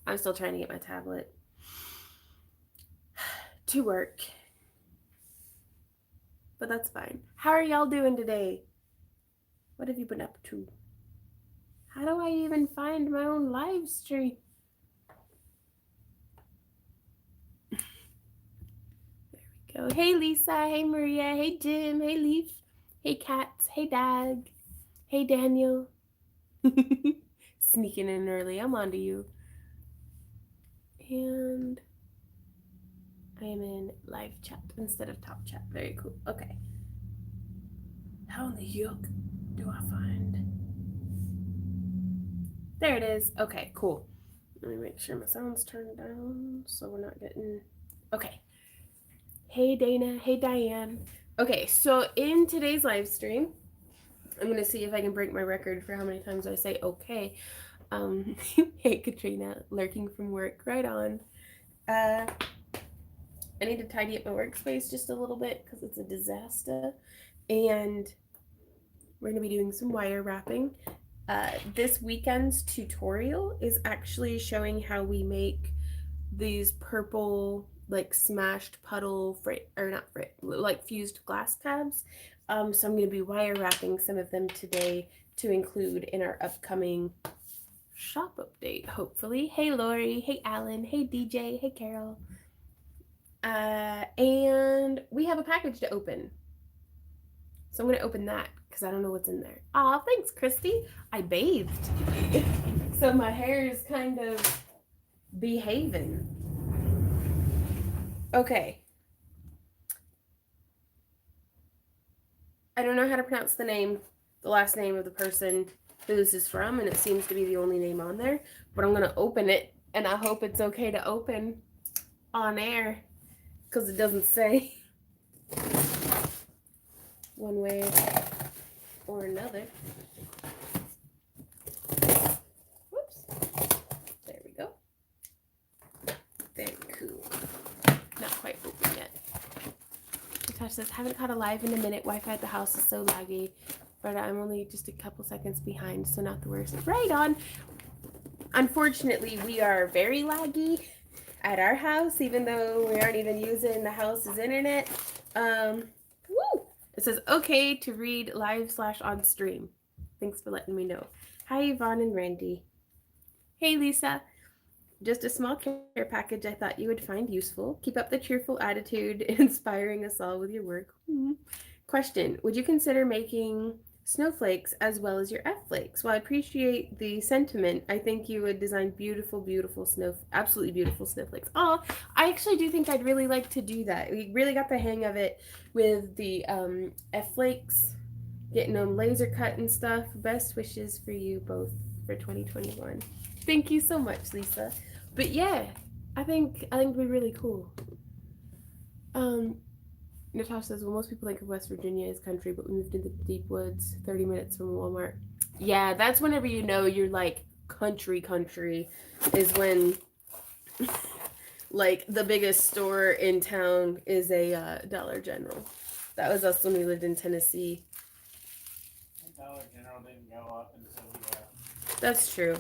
I'm still trying to get my tablet to work, but that's fine. How are y'all doing today? What have you been up to? How do I even find my own live stream? There we go. Hey Lisa, hey Maria, hey Jim, hey Leaf, hey Cats, hey Dag, hey Daniel. Sneaking in early, I'm on to you. And I am in live chat instead of top chat. Very cool. Okay. How in the yuck do I find? There it is. Okay, cool. Let me make sure my sound's turned down so we're not getting. Okay. Hey Dana. Hey Diane. Okay, so in today's live stream, I'm gonna see if I can break my record for how many times I say okay. Hey Katrina, lurking from work. Right on. I need to tidy up my workspace just a little bit because it's a disaster. And we're going to be doing some wire wrapping. This weekend's tutorial is actually showing how we make these purple, like smashed puddle, like fused glass tabs. So I'm going to be wire wrapping some of them today to include in our upcoming shop update, hopefully. Hey Lori, hey Alan, hey DJ, hey Carol. And we have a package to open. So I'm going to open that because I don't know what's in there. Aw, thanks, Christy. I bathed. So my hair is kind of behaving. Okay. I don't know how to pronounce the last name of the person who this is from, and it seems to be the only name on there. But I'm going to open it, and I hope it's okay to open on air because it doesn't say one way or another. Whoops. There we go. Very cool. Not quite open yet. Natasha says, haven't caught a live in a minute. Wi-Fi at the house is so laggy. But I'm only just a couple seconds behind, so not the worst. Right on. Unfortunately, we are very laggy at our house, even though we aren't even using the house's internet. Woo! It says, okay to read live/on stream. Thanks for letting me know. Hi, Yvonne and Randy. Hey, Lisa. Just a small care package I thought you would find useful. Keep up the cheerful attitude, inspiring us all with your work. Question, would you consider making snowflakes as well as your F-flakes? Well, I appreciate the sentiment. I think you would design beautiful, absolutely beautiful snowflakes. Oh, I actually do think I'd really like to do that. We really got the hang of it with the F-flakes, getting them laser cut and stuff. Best wishes for you both for 2021. Thank you so much, Lisa. But yeah, I think it'd be really cool. Natasha says, well, most people think of West Virginia as country, but we moved into the deep woods, 30 minutes from Walmart. Yeah, that's whenever you know you're like country, is when like the biggest store in town is a Dollar General. That was us when we lived in Tennessee. Dollar General didn't go up until we left. That's true.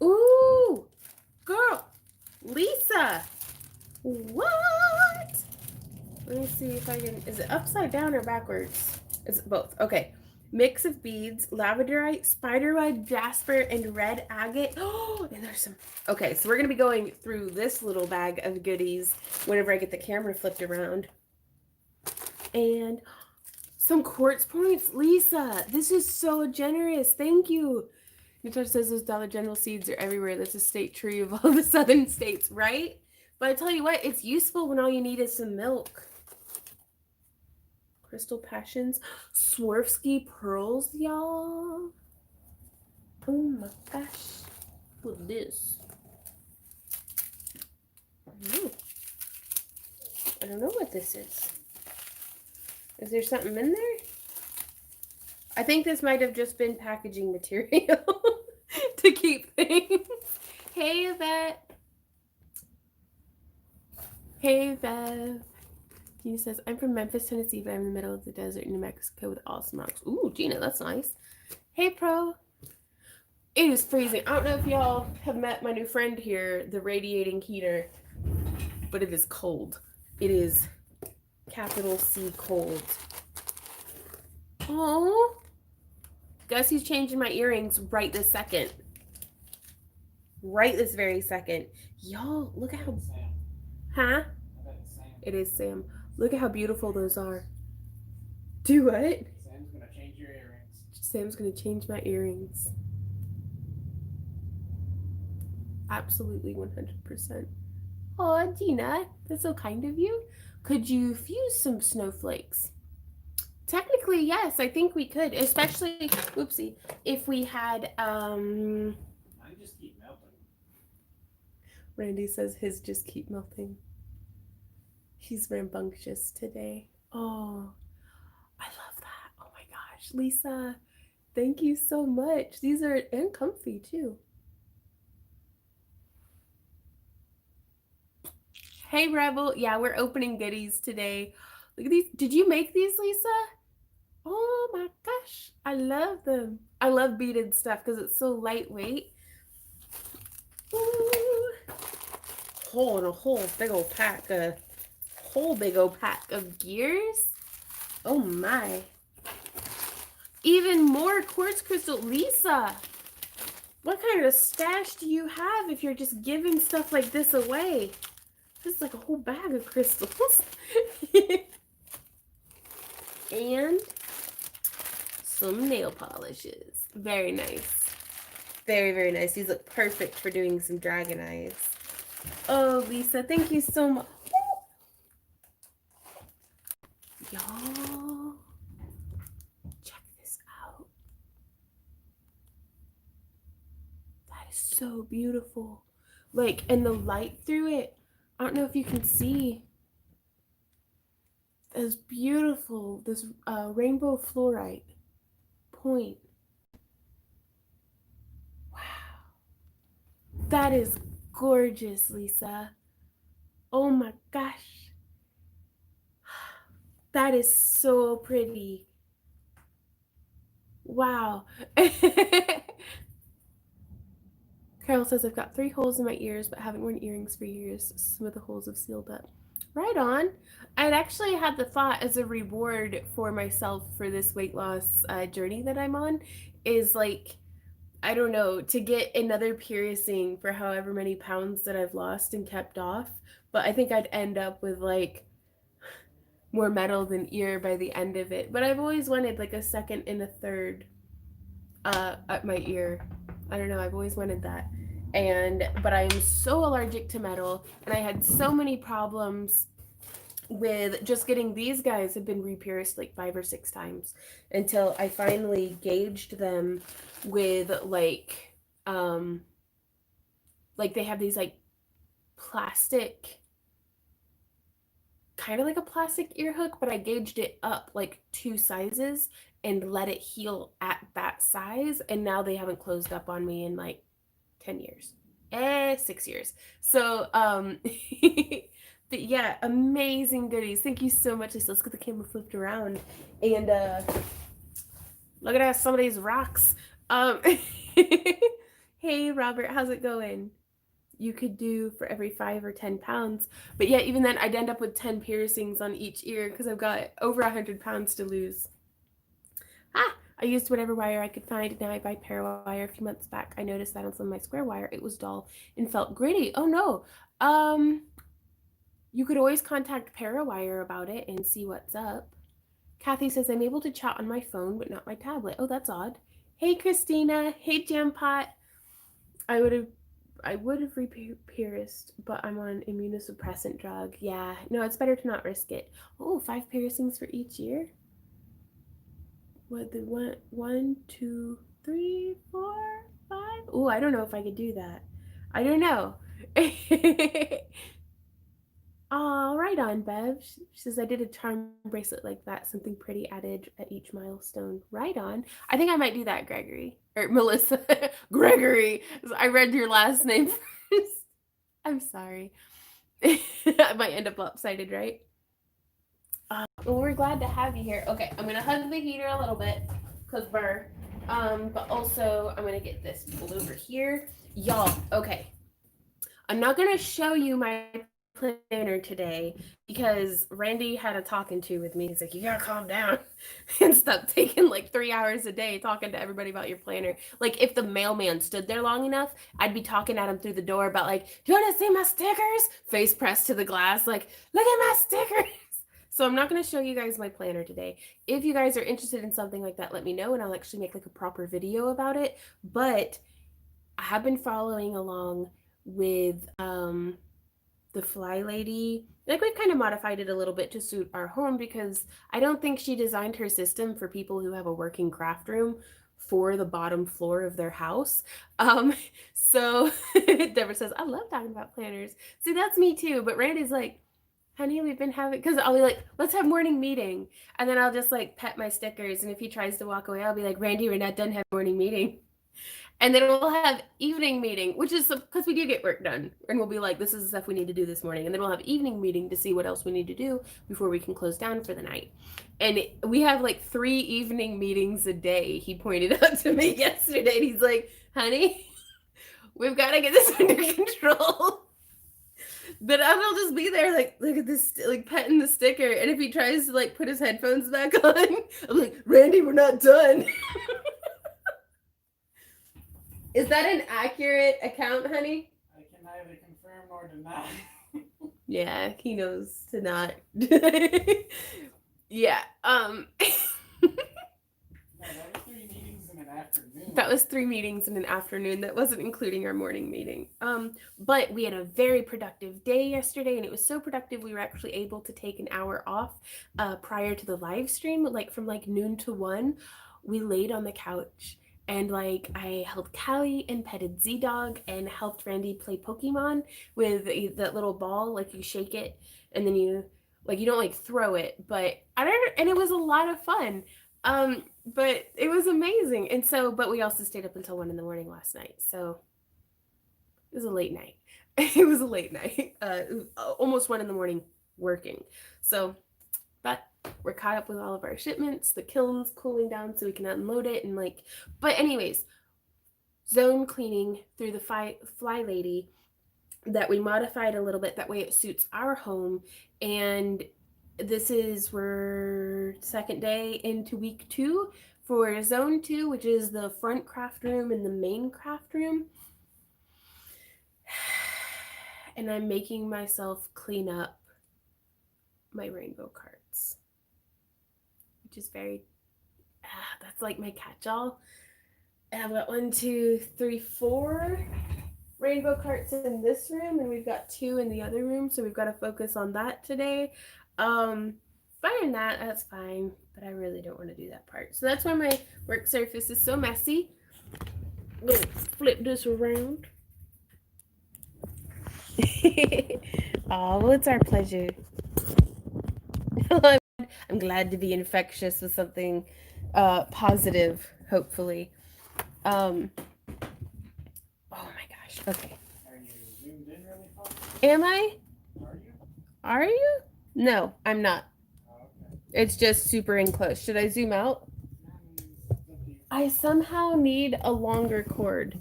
Ooh, girl, Lisa, what? Let me see if I can. Is it upside down or backwards? It's both. Okay. Mix of beads, lavenderite, spiderweb, jasper, and red agate. Oh, and there's some. Okay, so we're going to be going through this little bag of goodies whenever I get the camera flipped around. And some quartz points. Lisa, this is so generous. Thank you. Natasha says those Dollar General seeds are everywhere. That's a state tree of all the southern states, right? But I tell you what, it's useful when all you need is some milk. Crystal Passions, Swarovski pearls, y'all. Oh my gosh. What's this? I don't know what this is. Is there something in there? I think this might have just been packaging material to keep things. Hey, Yvette. Hey, Bev. Gina says, I'm from Memphis, Tennessee, but I'm in the middle of the desert in New Mexico with awesome rocks. Ooh, Gina, that's nice. Hey, Pro. It is freezing. I don't know if y'all have met my new friend here, the radiating heater, but it is cold. It is capital C cold. Oh, guess who's changing my earrings right this second? Right this very second. Y'all, look at how... Sam. Huh? I bet it's Sam. It is Sam. Look at how beautiful those are. Do what? Sam's gonna change your earrings. Sam's gonna change my earrings. Absolutely 100%. Oh, Gina, that's so kind of you. Could you fuse some snowflakes? Technically, yes, I think we could, especially, oopsie, if we had, Mine just keep melting. Randy says his just keep melting. He's rambunctious today. Oh, I love that. Oh my gosh, Lisa, thank you so much. These are, and comfy too. Hey, Rebel. Yeah, we're opening goodies today. Look at these. Did you make these, Lisa? Oh my gosh. I love them. I love beaded stuff because it's so lightweight. Ooh. Whole big old pack of gears. Oh my. Even more quartz crystal. Lisa, what kind of stash do you have if you're just giving stuff like this away? This is like a whole bag of crystals. And some nail polishes. Very nice. Very, very nice. These look perfect for doing some dragon eyes. Oh, Lisa, thank you so much. Y'all, check this out. That is so beautiful. Like, and the light through it, I don't know if you can see. This beautiful, this rainbow fluorite point. Wow. That is gorgeous, Lisa. Oh my gosh. That is so pretty. Wow. Carol says, I've got 3 holes in my ears, but haven't worn earrings for years. Some of the holes have sealed up. Right on. I'd actually had the thought as a reward for myself for this weight loss journey that I'm on is like, I don't know, to get another piercing for however many pounds that I've lost and kept off. But I think I'd end up with like more metal than ear by the end of it. But I've always wanted like a second and a third at my ear. I don't know, I've always wanted that. But I'm so allergic to metal, and I had so many problems with just getting these guys have been re-pierced like 5 or 6 times until I finally gauged them with like they have these like plastic, kind of like a plastic ear hook, but I gauged it up like 2 sizes and let it heal at that size, and now they haven't closed up on me in like 10 years. 6 years. So but yeah, amazing goodies. Thank you so much, Lisa. Let's get the camera flipped around and look at some of these rocks. Hey Robert, how's it going? You could do for every 5 or 10 pounds, but yeah, even then I'd end up with 10 piercings on each ear because I've got over 100 pounds to lose. I used whatever wire I could find, and now I buy Parawire. A few months back, I noticed that on some of my square wire, it was dull and felt gritty. Oh no. You could always contact Parawire about it and see what's up. Kathy says, I'm able to chat on my phone, but not my tablet. Oh, that's odd. Hey, Christina. Hey, Jampot. I would have re-pierced, but I'm on immunosuppressant drug. Yeah, no, it's better to not risk it. Oh, 5 piercings for each ear? What the 1, 2, 3, 4, 5? Oh, I don't know if I could do that. I don't know. Oh, right on, Bev. She says, I did a charm bracelet like that. Something pretty added at each milestone. Right on. I think I might do that, Gregory. Or Melissa. Gregory. I read your last name first. I'm sorry. I might end up lopsided, right? Well, we're glad to have you here. Okay, I'm going to hug the heater a little bit because burr. But also I'm gonna get this pulled over here. Y'all, okay. I'm not gonna show you my planner today because Randy had a talking to with me. He's like, "You gotta calm down and stop taking like 3 hours a day talking to everybody about your planner." Like, if the mailman stood there long enough, I'd be talking at him through the door about like, "Do you want to see my stickers?" Face pressed to the glass, like, "Look at my stickers." So I'm not gonna show you guys my planner today. If you guys are interested in something like that, let me know, and I'll actually make like a proper video about it. But I have been following along with the Fly Lady. Like, we've kind of modified it a little bit to suit our home because I don't think she designed her system for people who have a working craft room for the bottom floor of their house. So Deborah says, I love talking about planners. See, that's me too. But Randy's like, honey, we've been having, because I'll be like, let's have morning meeting. And then I'll just like pet my stickers. And if he tries to walk away, I'll be like, Randy, we're not done having morning meeting. And then we'll have evening meeting, which is because we do get work done. And we'll be like, this is the stuff we need to do this morning. And then we'll have evening meeting to see what else we need to do before we can close down for the night. And we have like 3 evening meetings a day. He pointed out to me yesterday. And he's like, honey, we've got to get this under control. But I'll just be there, like, look at this, like, petting the sticker. And if he tries to, like, put his headphones back on, I'm like, Randy, we're not done. Is that an accurate account, honey? I can neither confirm nor deny. Yeah, he knows to not. Yeah. No, that was 3 meetings in an afternoon. That was 3 meetings in an afternoon. That wasn't including our morning meeting. But we had a very productive day yesterday, and it was so productive we were actually able to take an hour off prior to the live stream, like from like noon to 1. We laid on the couch and like I held Callie and petted Z Dog and helped Randy play Pokemon with that little ball. Like, you shake it and then you don't like throw it, but I don't. And it was a lot of fun. But it was amazing. And so, but we also stayed up until 1 in the morning last night. So it was a late night. It was a late night. Almost 1 in the morning working. So, but we're caught up with all of our shipments. The kiln's cooling down so we can unload it and like. But anyways, zone cleaning through the Fly Lady that we modified a little bit. That way it suits our home. And this is we're second day into week 2 for zone 2, which is the front craft room and the main craft room. And I'm making myself clean up my rainbow carts, which is very that's like my catch-all. And I've got 1, 2, 3, 4 rainbow carts in this room, and we've got 2 in the other room, so we've got to focus on that today. Other than that, that's fine, but I really don't want to do that part. So that's why my work surface is so messy. Let's flip this around. Oh, well, it's our pleasure. I'm glad to be infectious with something positive, hopefully. Oh my gosh. Okay. Are you zoomed in really far? Am I? Are you? Are you? No, I'm not. Oh, okay. It's just super in close. Should I zoom out? I somehow need a longer cord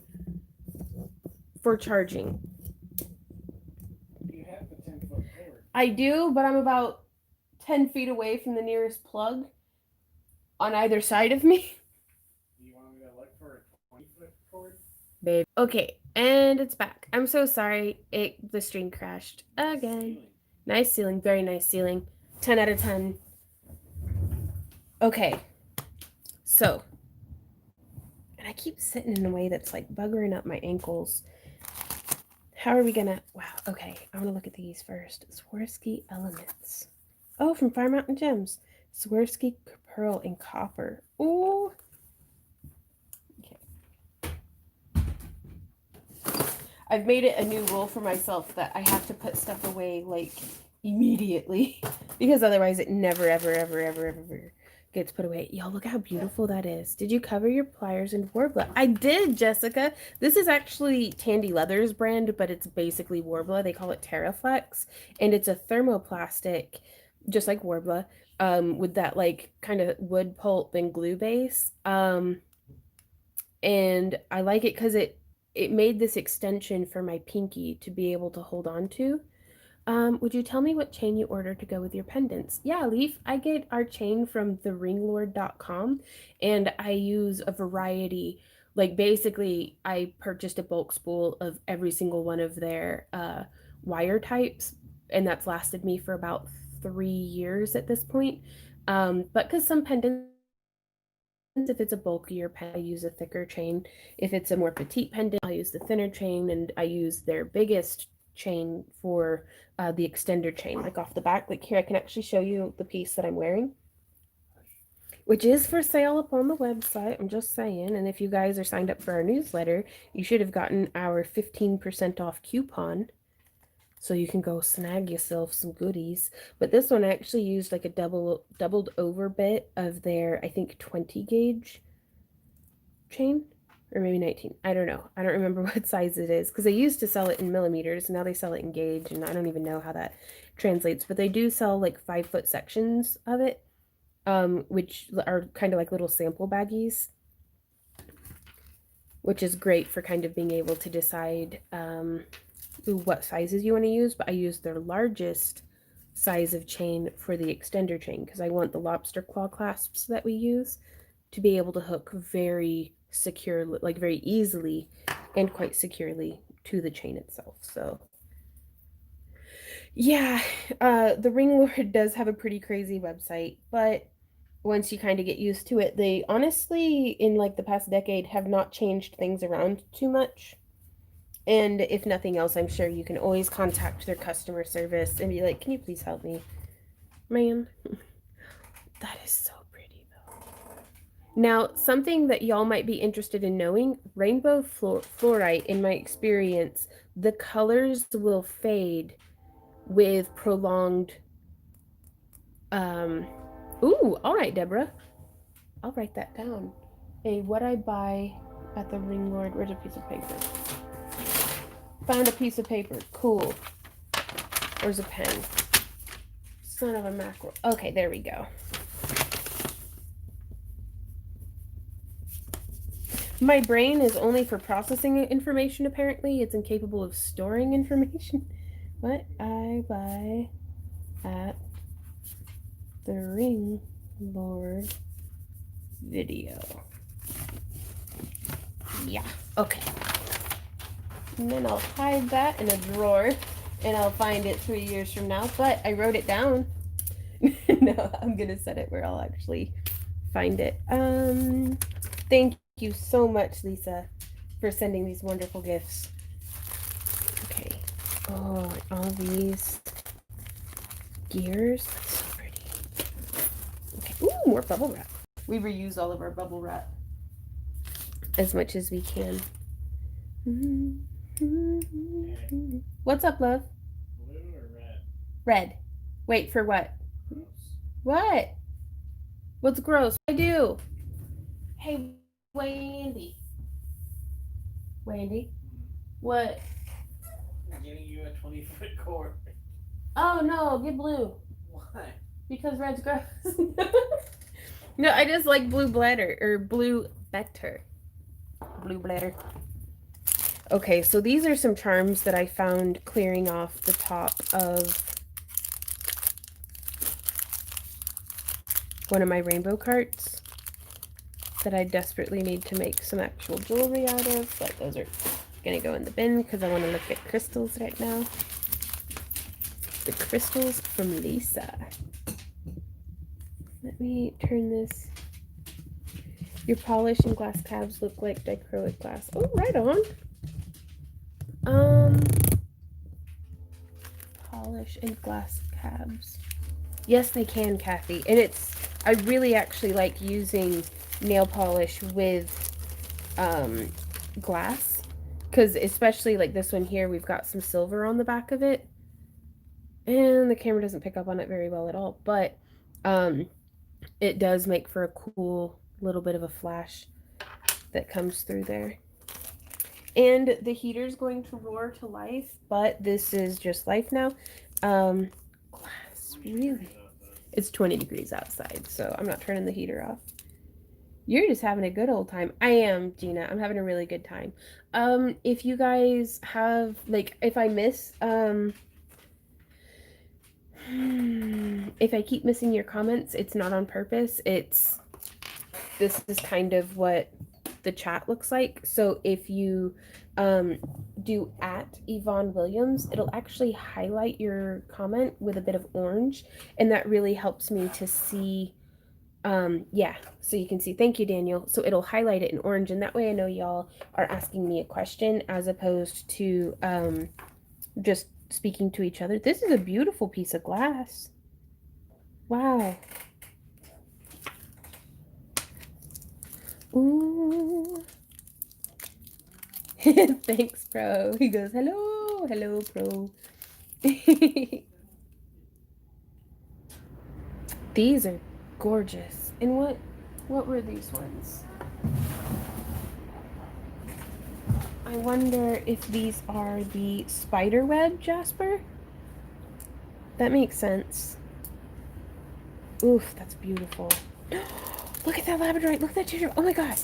for charging. You have the 10-foot cord. I do, but I'm about 10 feet away from the nearest plug on either side of me. Do you want me to look for a 20-foot cord? Babe. Okay, and it's back. I'm so sorry. The stream crashed again. Nice ceiling. Very nice ceiling. 10 out of 10. Okay. So, and I keep sitting in a way that's like buggering up my ankles. How are we gonna, wow, okay. I wanna look at these first. Swarovski Elements. Oh, from Fire Mountain Gems. Swarovski Pearl and Copper. Ooh. Okay. I've made it a new rule for myself that I have to put stuff away like immediately because otherwise it never, ever, ever, ever, ever gets put away. Y'all, look how beautiful that is. Did you cover your pliers in Warbler? I did, Jessica. This is actually Tandy Leather's brand, but it's basically Warbler. They call it Terraflex, and it's a thermoplastic, just like Warbler, with that like kind of wood pulp and glue base. And I like it because it made this extension for my pinky to be able to hold on to. Would you tell me what chain you ordered to go with your pendants? Yeah, Leaf, I get our chain from theringlord.com and I use a variety. Like basically, I purchased a bulk spool of every single one of their wire types, and that's lasted me for about 3 years at this point. But because some pendants, if it's a bulkier pendant, I use a thicker chain. If it's a more petite pendant, I'll use the thinner chain, and I use their biggest chain for the extender chain, like off the back. Like here, I can actually show you the piece that I'm wearing, which is for sale up on the website. I'm just saying. And if you guys are signed up for our newsletter, you should have gotten our 15% off coupon. So you can go snag yourself some goodies. But this one I actually used like a doubled over bit of their, I think, 20 gauge chain, or maybe 19. I don't know. I don't remember what size it is because they used to sell it in millimeters. Now they sell it in gauge, and I don't even know how that translates. But they do sell like 5-foot sections of it, which are kind of like little sample baggies, which is great for kind of being able to decide what sizes you want to use. But I use their largest size of chain for the extender chain because I want the lobster claw clasps that we use to be able to hook very securely, like very easily and quite securely to the chain itself. So yeah, the Ring Lord does have a pretty crazy website, but once you kind of get used to it, they honestly, in like the past decade, have not changed things around too much. And if nothing else, I'm sure you can always contact their customer service and be like, can you please help me? Man, that is so pretty though. Now, something that y'all might be interested in knowing, rainbow fluorite, in my experience, the colors will fade with prolonged ooh, all right, Deborah. I'll write that down. Hey, what I buy at the Ring Lord. Where's a piece of paper? Found a piece of paper. Cool. Where's a pen? Son of a mackerel. Okay, there we go. My brain is only for processing information, apparently. It's incapable of storing information. What I buy at the Ring Lord video. Yeah, okay. And then I'll hide that in a drawer and I'll find it 3 years from now. But I wrote it down. No, I'm gonna set it where I'll actually find it. Thank you so much, Lisa, for sending these wonderful gifts. Okay. Oh, all these gears. That's so pretty. Okay. Ooh, more bubble wrap. We reuse all of our bubble wrap as much as we can. What's up, love? Blue or red? Red. Wait, for what? Gross. What? What's gross? I do. Hey, Wendy. Wendy? What? I'm getting you a 20-foot cord. Oh, no, get blue. Why? Because red's gross. No, I just like blue bladder, or blue better. Blue bladder. Okay, so these are some charms that I found clearing off the top of one of my rainbow carts that I desperately need to make some actual jewelry out of, but those are gonna go in the bin because I want to look at crystals right now. The crystals from Lisa. Let me turn this. Your polish and glass tabs look like dichroic glass. Oh, right on. Polish and glass tabs. Yes, they can, Kathy. And I really actually like using nail polish with glass, because especially like this one here, we've got some silver on the back of it, and the camera doesn't pick up on it very well at all, but it does make for a cool little bit of a flash that comes through there. And the heater's going to roar to life, but this is just life now. Glass, really? It's 20 degrees outside, so I'm not turning the heater off. You're just having a good old time. I am, Gina. I'm having a really good time. If you guys have like if I miss if I keep missing your comments, it's not on purpose. It's this is kind of what the chat looks like. So if you do at Yvonne Williams, it'll actually highlight your comment with a bit of orange, and that really helps me to see. Yeah, so you can see. Thank you, Daniel. So it'll highlight it in orange, and that way I know y'all are asking me a question as opposed to just speaking to each other. This is a beautiful piece of glass. Wow. Ooh. Thanks, Pro. He goes, hello, hello, Pro. These are gorgeous. And what were these ones? I wonder if these are the spider web Jasper. That makes sense. Oof, that's beautiful. Look at that labradorite. Look at that ginger. Oh my god.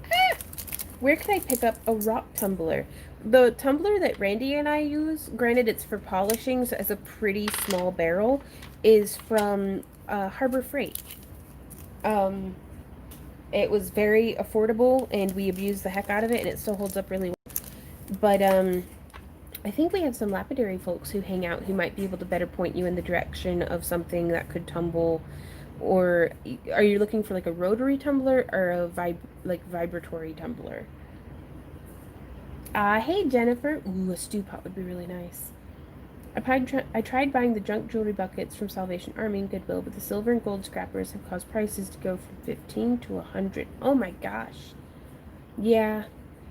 Ah! Where could I pick up a rock tumbler? The tumbler that Randy and I use, granted it's for polishing, so it's a pretty small barrel, is from Harbor Freight. It was very affordable, and we abused the heck out of it, and it still holds up really well. But I think we have some lapidary folks who hang out who might be able to better point you in the direction of something that could tumble. Or are you looking for like a rotary tumbler or a vibratory tumbler? Hey Jennifer. Ooh, a stew pot would be really nice. I tried buying the junk jewelry buckets from Salvation Army and Goodwill, but the silver and gold scrappers have caused prices to go from 15 to 100. Oh my gosh. Yeah.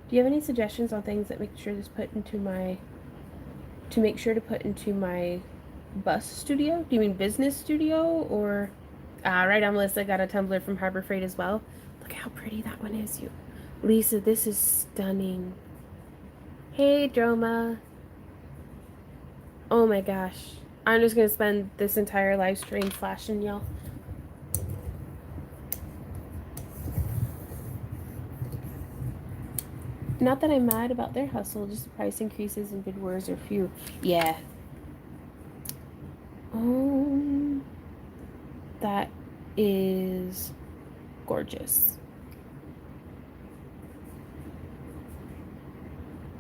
Do you have any suggestions on things that make sure to put into my bus studio? Do you mean business studio or right on, Melissa got a tumbler from Harbor Freight as well. Look how pretty that one is, you. Lisa, this is stunning. Hey, Droma. Oh my gosh. I'm just gonna spend this entire live stream flashing y'all. Not that I'm mad about their hustle, just the price increases and bid wars are few. Yeah. That is gorgeous.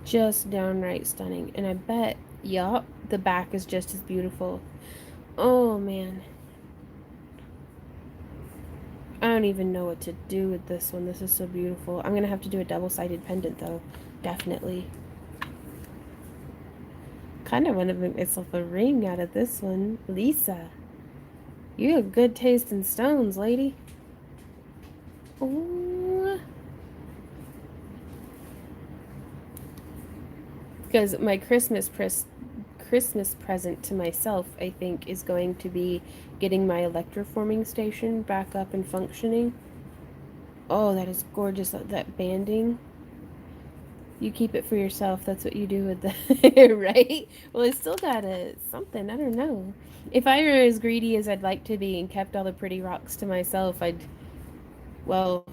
Just downright stunning. And I bet, yup, the back is just as beautiful. Oh man. I don't even know what to do with this one. This is so beautiful. I'm gonna have to do a double-sided pendant though. Definitely. Kind of want to make myself a ring out of this one. Lisa, you have good taste in stones, lady. Ooh. Because my Christmas present to myself, I think, is going to be getting my electroforming station back up and functioning. Oh, that is gorgeous. That banding. You keep it for yourself. That's what you do with the right? Well, I still got something. I don't know. If I were as greedy as I'd like to be and kept all the pretty rocks to myself, well,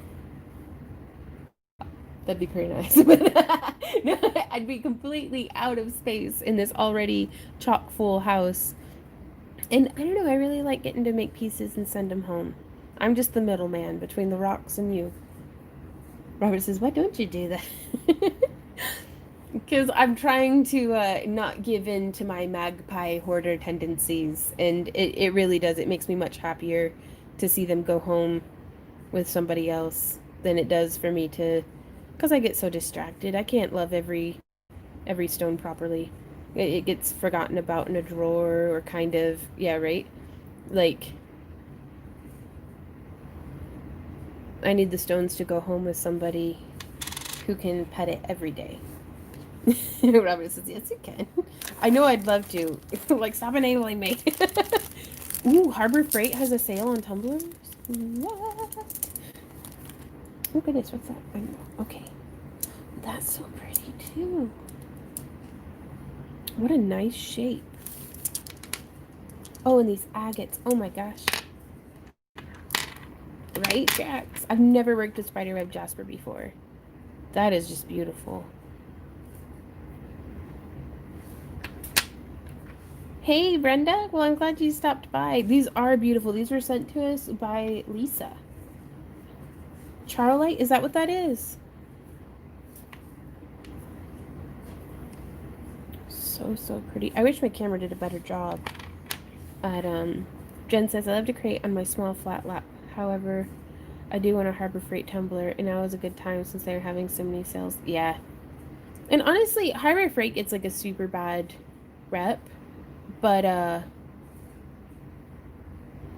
that'd be pretty nice. But no, I'd be completely out of space in this already chock full house. And I don't know, I really like getting to make pieces and send them home. I'm just the middleman between the rocks and you. Robert says, why don't you do that? Because I'm trying to not give in to my magpie hoarder tendencies. And it really does. It makes me much happier to see them go home with somebody else than it does for me to... Because I get so distracted. I can't love every stone properly. It gets forgotten about in a drawer or kind of... Yeah, right? Like... I need the stones to go home with somebody who can pet it every day. Robert says, yes, you can. I know I'd love to. Like, stop enabling me. Ooh, Harbor Freight has a sale on tumblers? What? Oh, goodness, what's that? Okay. That's so pretty, too. What a nice shape. Oh, and these agates. Oh, my gosh. Right, Jax? I've never worked with spiderweb jasper before. That is just beautiful. Hey, Brenda. Well, I'm glad you stopped by. These are beautiful. These were sent to us by Lisa. Charolite? Is that what that is? So, so pretty. I wish my camera did a better job. But, Jen says, I love to create on my small flat lap. However, I do want a Harbor Freight tumbler, and now is a good time since they're having so many sales. Yeah. And honestly, Harbor Freight gets like a super bad rep. But, I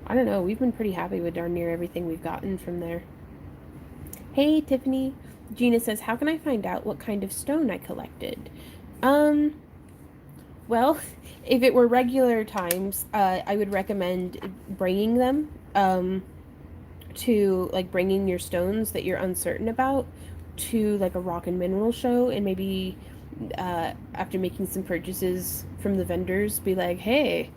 don't know. We've been pretty happy with darn near everything we've gotten from there. Hey, Tiffany. Gina says, how can I find out what kind of stone I collected? Well, if it were regular times, I would recommend bringing them, to, like, bringing your stones that you're uncertain about to, like, a rock and mineral show, and maybe, after making some purchases from the vendors, be like, hey,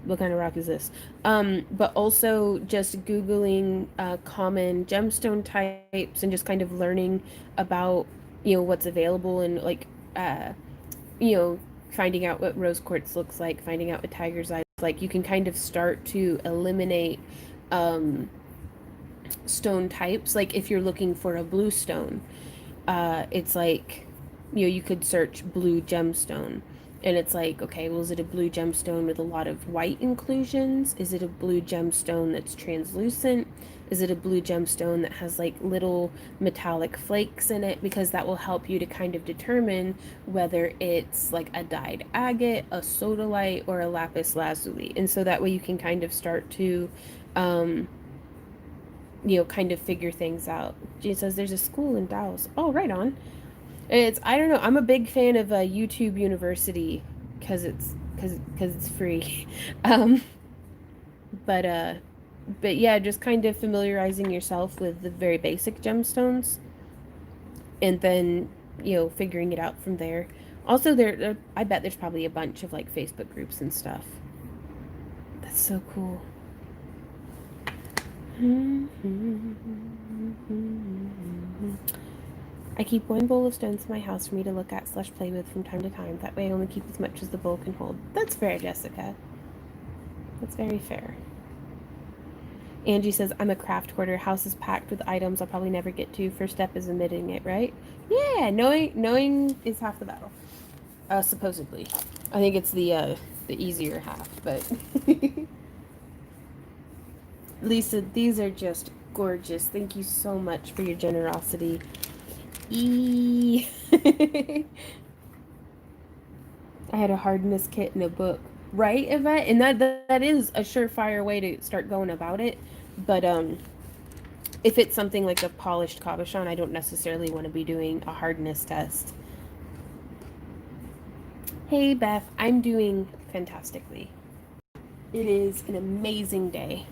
what kind of rock is this? But also just Googling common gemstone types and just kind of learning about, what's available and like, you know, finding out what rose quartz looks like, finding out what tiger's eye looks like. You can kind of start to eliminate um, stone types. Like if you're looking for a blue stone, it's like, you could search blue gemstone. And it's like, okay, well, is it a blue gemstone with a lot of white inclusions? Is it a blue gemstone that's translucent? Is it a blue gemstone that has like little metallic flakes in it? Because that will help you to kind of determine whether it's like a dyed agate, a sodalite, or a lapis lazuli. And so that way you can kind of start to, kind of figure things out. Gene says there's a school in Dallas. Oh, right on. I don't know. I'm a big fan of YouTube University because it's free. Um, but yeah, just kind of familiarizing yourself with the very basic gemstones, and then figuring it out from there. Also, I bet there's probably a bunch of like Facebook groups and stuff. That's so cool. I keep one bowl of stones in my house for me to look at / play with from time to time. That way I only keep as much as the bowl can hold. That's fair, Jessica. That's very fair. Angie says, I'm a craft hoarder. House is packed with items I'll probably never get to. First step is admitting it, right? Yeah, knowing is half the battle. Supposedly. I think it's the easier half, but Lisa, these are just gorgeous. Thank you so much for your generosity. I had a hardness kit in a book, right, Yvette? And that is a surefire way to start going about it. But if it's something like a polished cabochon, I don't necessarily want to be doing a hardness test. Hey Beth, I'm doing fantastically. It is an amazing day.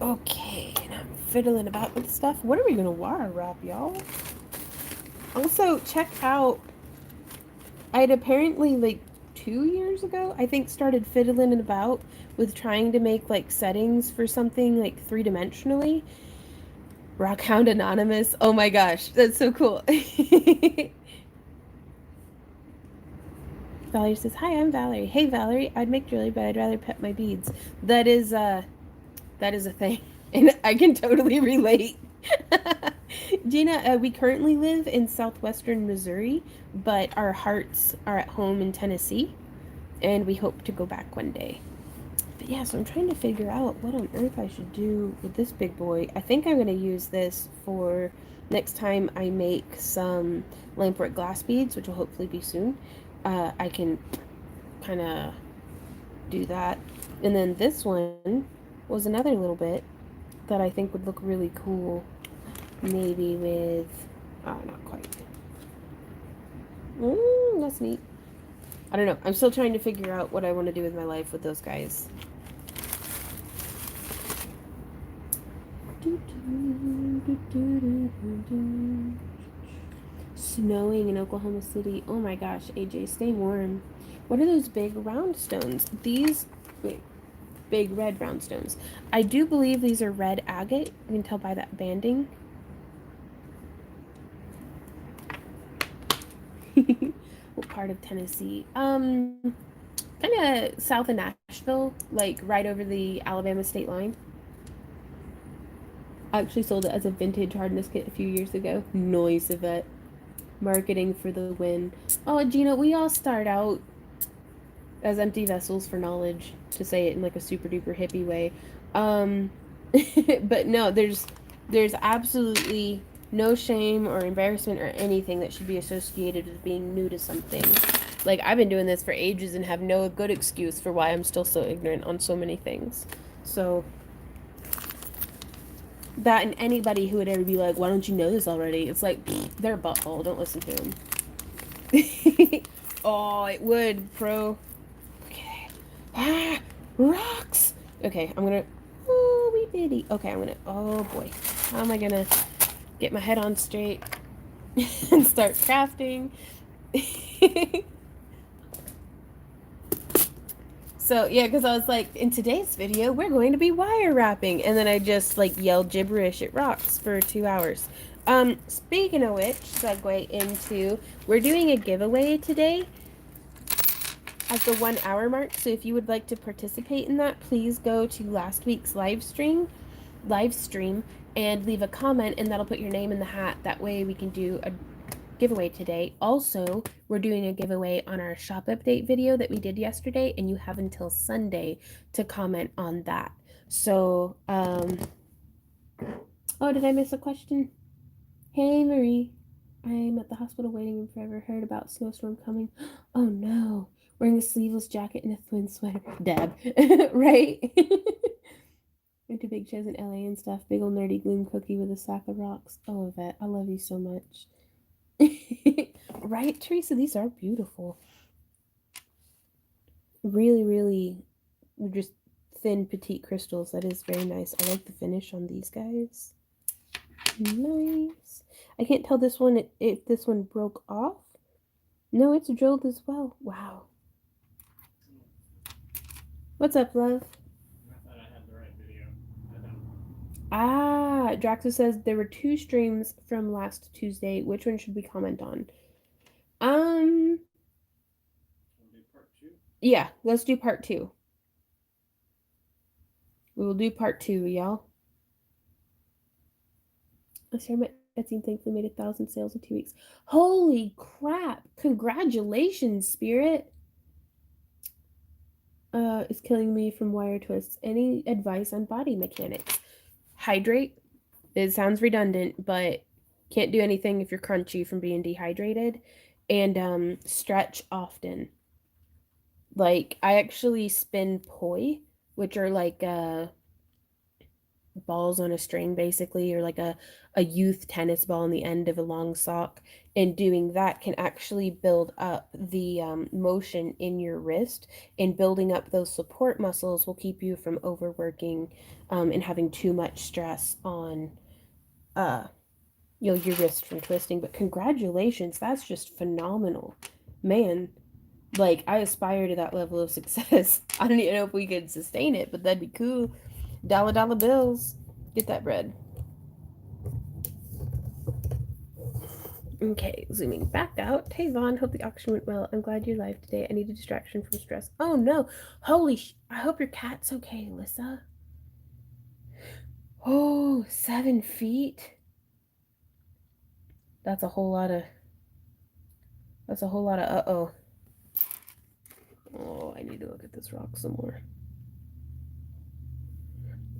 Okay, and I'm fiddling about with stuff. What are we gonna wire wrap, y'all? Also, check out, I had apparently like 2 years ago, I think, started fiddling about with trying to make like settings for something like 3-dimensionally. Rockhound Anonymous. Oh my gosh, that's so cool. Valerie says, hi, I'm Valerie. Hey Valerie, I'd make jewelry, but I'd rather pet my beads. That is a thing. And I can totally relate. Gina, we currently live in southwestern Missouri, but our hearts are at home in Tennessee, and we hope to go back one day. But yeah, so I'm trying to figure out what on earth I should do with this big boy. I think I'm going to use this for next time I make some lampwork glass beads, which will hopefully be soon. I can kind of do that. And then this one was another little bit that I think would look really cool. Maybe with, not quite. That's neat. I don't know. I'm still trying to figure out what I want to do with my life with those guys. Snowing in Oklahoma City. Oh my gosh, AJ, stay warm. What are those big round stones? These Wait, big red brownstones. I do believe these are red agate. You can tell by that banding. What part of Tennessee? Kind of south of Nashville, like right over the Alabama state line. I actually sold it as a vintage hardness kit a few years ago. Noise of it. Marketing for the win. Oh, Gina, we all start out as empty vessels for knowledge, to say it in like a super duper hippie way. Um, but no, there's absolutely no shame or embarrassment or anything that should be associated with being new to something. Like I've been doing this for ages and have no good excuse for why I'm still so ignorant on so many things. So that and anybody who would ever be like, "Why don't you know this already?" It's like they're a butthole. Don't listen to them. Oh, it would, pro. Okay. Ah, rocks. Okay, I'm gonna. Oh, wee bitty. Okay, I'm gonna. Oh boy, how am I gonna get my head on straight and start crafting? So yeah, because I was like, in today's video, we're going to be wire wrapping, and then I just like yelled gibberish at rocks for 2 hours. Speaking of which, segue into we're doing a giveaway today at the 1 hour mark. So if you would like to participate in that, please go to last week's live stream, and leave a comment, and that'll put your name in the hat. That way we can do a giveaway today. Also, we're doing a giveaway on our shop update video that we did yesterday, and you have until Sunday to comment on that. So, oh, did I miss a question? Hey, Marie. I'm at the hospital waiting forever. Heard about snowstorm coming. Oh no. Wearing a sleeveless jacket and a twin sweater. Dab. Right? Went to big shows in LA and stuff. Big ol' nerdy gloom cookie with a sack of rocks. Oh, Yvette, I love you so much. Right, Teresa? These are beautiful. Really, really just thin, petite crystals. That is very nice. I like the finish on these guys. Nice. I can't tell this one if this one broke off. No, it's drilled as well. Wow. What's up, love? I thought I had the right video. Ah, Draxo says there were 2 streams from last Tuesday. Which one should we comment on? We'll do part 2. Yeah, let's do part 2. We will do part 2, y'all. I started my Etsy and thankfully made 1,000 sales in 2 weeks. Holy crap! Congratulations, Spirit. Is killing me from wire twists. Any advice on body mechanics? Hydrate. It sounds redundant, but can't do anything if you're crunchy from being dehydrated. And stretch often. Like I actually spin poi, which are like balls on a string basically, or like a youth tennis ball on the end of a long sock, and doing that can actually build up the motion in your wrist, and building up those support muscles will keep you from overworking and having too much stress on your wrist from twisting. But congratulations, that's just phenomenal, man. Like I aspire to that level of success. I don't even know if we could sustain it, but that'd be cool. Dollar bills. Get that bread. Okay, zooming back out. Hey Vaughn, hope the auction went well. I'm glad you're live today. I need a distraction from stress. Oh no. I hope your cat's okay, Alyssa. Oh, 7 feet. That's a whole lot of uh-oh. Oh, I need to look at this rock some more.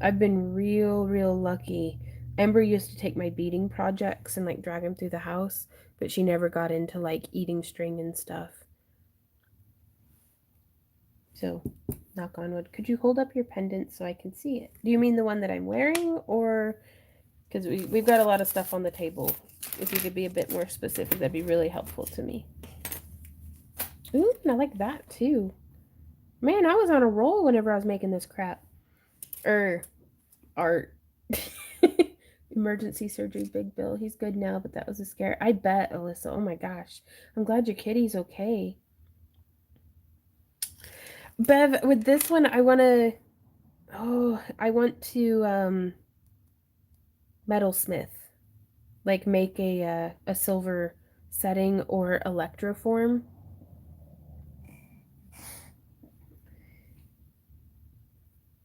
I've been real lucky. Ember used to take my beading projects and like drag them through the house, but she never got into like eating string and stuff. So, knock on wood. Could you hold up your pendant so I can see it? Do you mean the one that I'm wearing, or because we've got a lot of stuff on the table? If you could be a bit more specific, that'd be really helpful to me. Ooh, I like that too. Man, I was on a roll whenever I was making this crap. Art. Emergency surgery, big bill. He's good now, but that was a scare. I bet, Alyssa. Oh my gosh. I'm glad your kitty's okay. Bev, with this one, I want to metalsmith, like make a silver setting or electroform.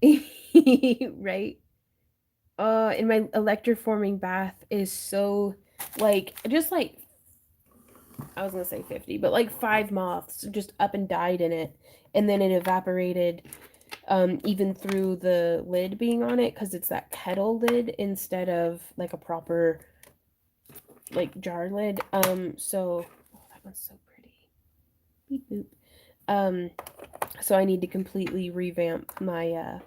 Right? And my electroforming bath is so like just like I was gonna say 50, but like 5 moths just up and died in it, and then it evaporated even through the lid being on it because it's that kettle lid instead of like a proper like jar lid. So oh, that one's so pretty. Beep boop. So I need to completely revamp my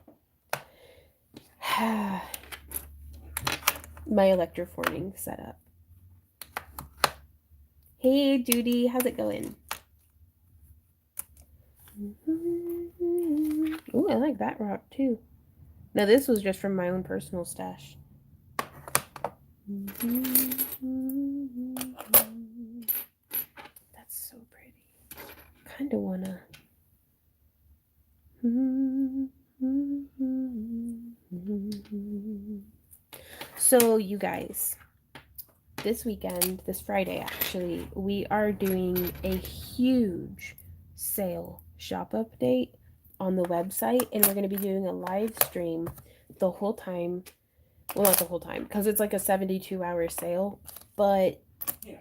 my electroforming setup. Hey Judy, how's it going? Ooh, I like that rock too. Now this was just from my own personal stash. That's so pretty. Kinda wanna. So you guys, this weekend, this Friday actually, we are doing a huge sale shop update on the website, and we're going to be doing a live stream the whole time. Well, not the whole time because it's like a 72-hour sale, but Yeah,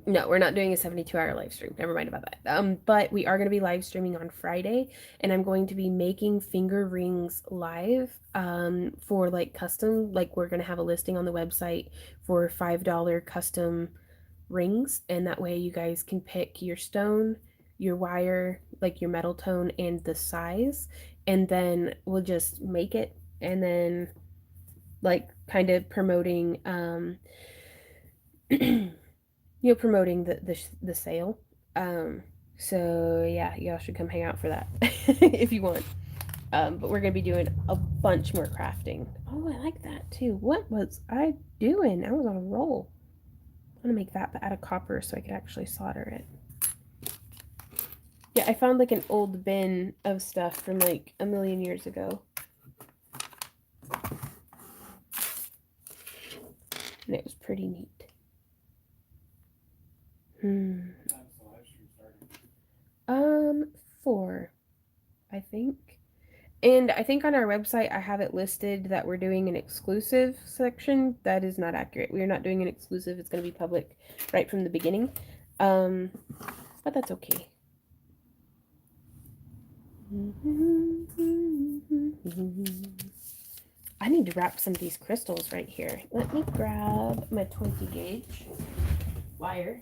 no, we're not doing a 72-hour live stream. Never mind about that. But we are going to be live streaming on Friday, and I'm going to be making finger rings live for like custom. Like we're going to have a listing on the website for $5 custom rings, and that way you guys can pick your stone, your wire, like your metal tone, and the size, and then we'll just make it, and then like kind of promoting promoting the sale. So yeah, y'all should come hang out for that if you want. But we're gonna be doing a bunch more crafting. Oh, I like that too. What was I doing? I was on a roll. I'm gonna make that out of copper so I could actually solder it. Yeah, I found like an old bin of stuff from like a million years ago. And it was pretty neat. 4, I think. And I think on our website I have it listed that we're doing an exclusive section. That is not accurate. We are not doing an exclusive. It's going to be public right from the beginning. But that's okay. I need to wrap some of these crystals right here. Let me grab my 20 gauge wire.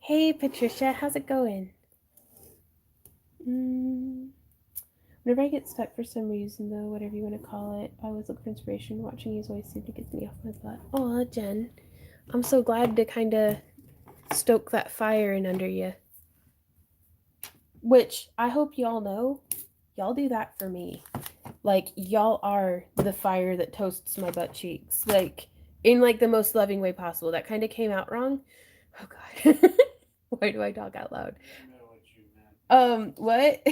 Hey Patricia, how's it going? Whenever I get stuck for some reason, though, whatever you want to call it, I always look for inspiration. Watching you always seems to get me off my butt. Aw, Jen. I'm so glad to kind of stoke that fire in under you. Which I hope y'all know, y'all do that for me. Like, y'all are the fire that toasts my butt cheeks. Like, in like the most loving way possible. That kind of came out wrong. Oh God. Why do I talk out loud? I know what you meant. What?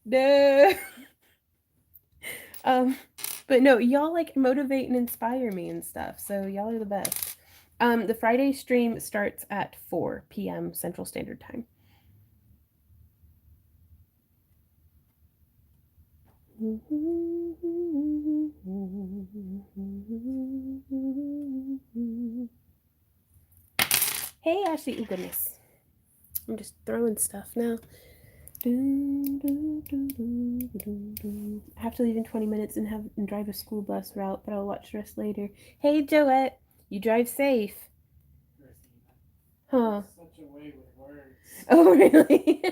No. But no, y'all like motivate and inspire me and stuff. So y'all are the best. The Friday stream starts at 4 p.m. Central Standard Time. Hey, Ashley. Oh, goodness. I'm just throwing stuff now. I have to leave in 20 minutes and drive a school bus route, but I'll watch the rest later. Hey, Joette. You drive safe. Huh. Such a way with words. Oh, really?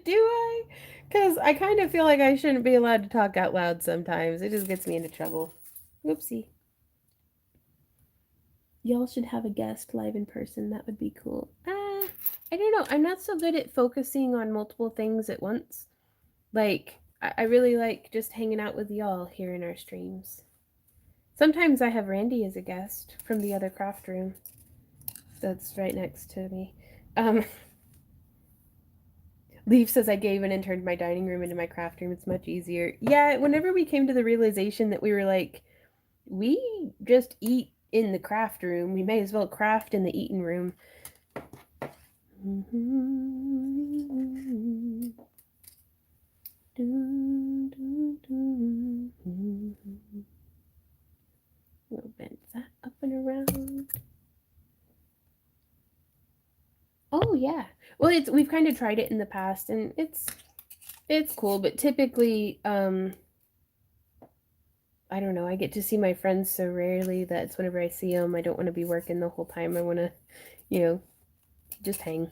Do I? Because I kind of feel like I shouldn't be allowed to talk out loud sometimes. It just gets me into trouble. Whoopsie. Y'all should have a guest live in person. That would be cool. I don't know. I'm not so good at focusing on multiple things at once. Like, I really like just hanging out with y'all here in our streams. Sometimes I have Randy as a guest from the other craft room that's right next to me. Um, Leaf says I gave in and turned my dining room into my craft room. It's much easier. Yeah, whenever we came to the realization that we were like, we just eat in the craft room, we may as well craft in the eating room. We'll bend that up and around. Oh yeah. Well, we've kind of tried it in the past, and it's cool. But typically, I don't know. I get to see my friends so rarely that it's whenever I see them, I don't want to be working the whole time. I want to, just hang.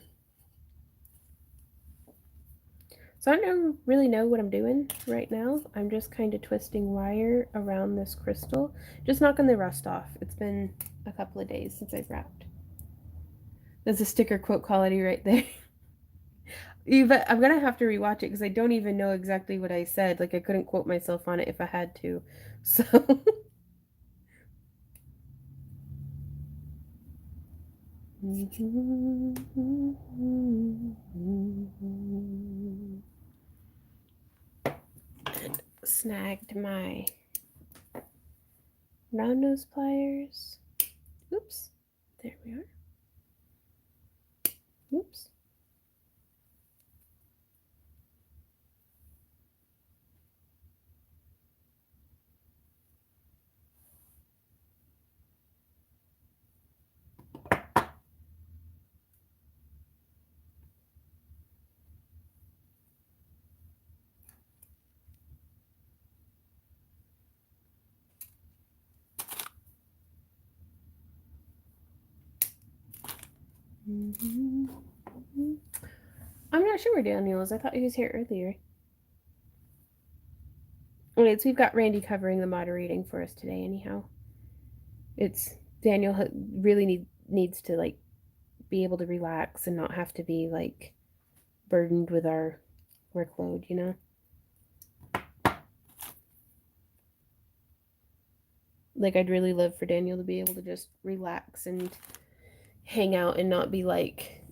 So I don't really know what I'm doing right now. I'm just kind of twisting wire around this crystal, just knocking the rust off. It's been a couple of days since I've wrapped. There's a sticker quote quality right there. I'm gonna have to rewatch it because I don't even know exactly what I said. Like I couldn't quote myself on it if I had to. So and snagged my round nose pliers. Oops. There we are. Oops. I'm not sure where Daniel is. I thought he was here earlier. Okay, so we've got Randy covering the moderating for us today. Anyhow, it's Daniel really needs to like be able to relax and not have to be like burdened with our workload. Like I'd really love for Daniel to be able to just relax and hang out and not be like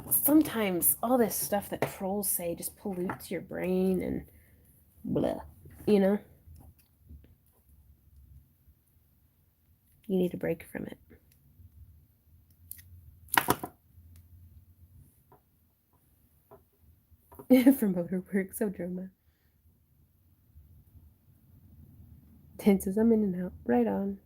sometimes all this stuff that trolls say just pollutes your brain and blah, you know? You need a break from it. For motor work, so drama. Tenses, I'm in and out. Right on.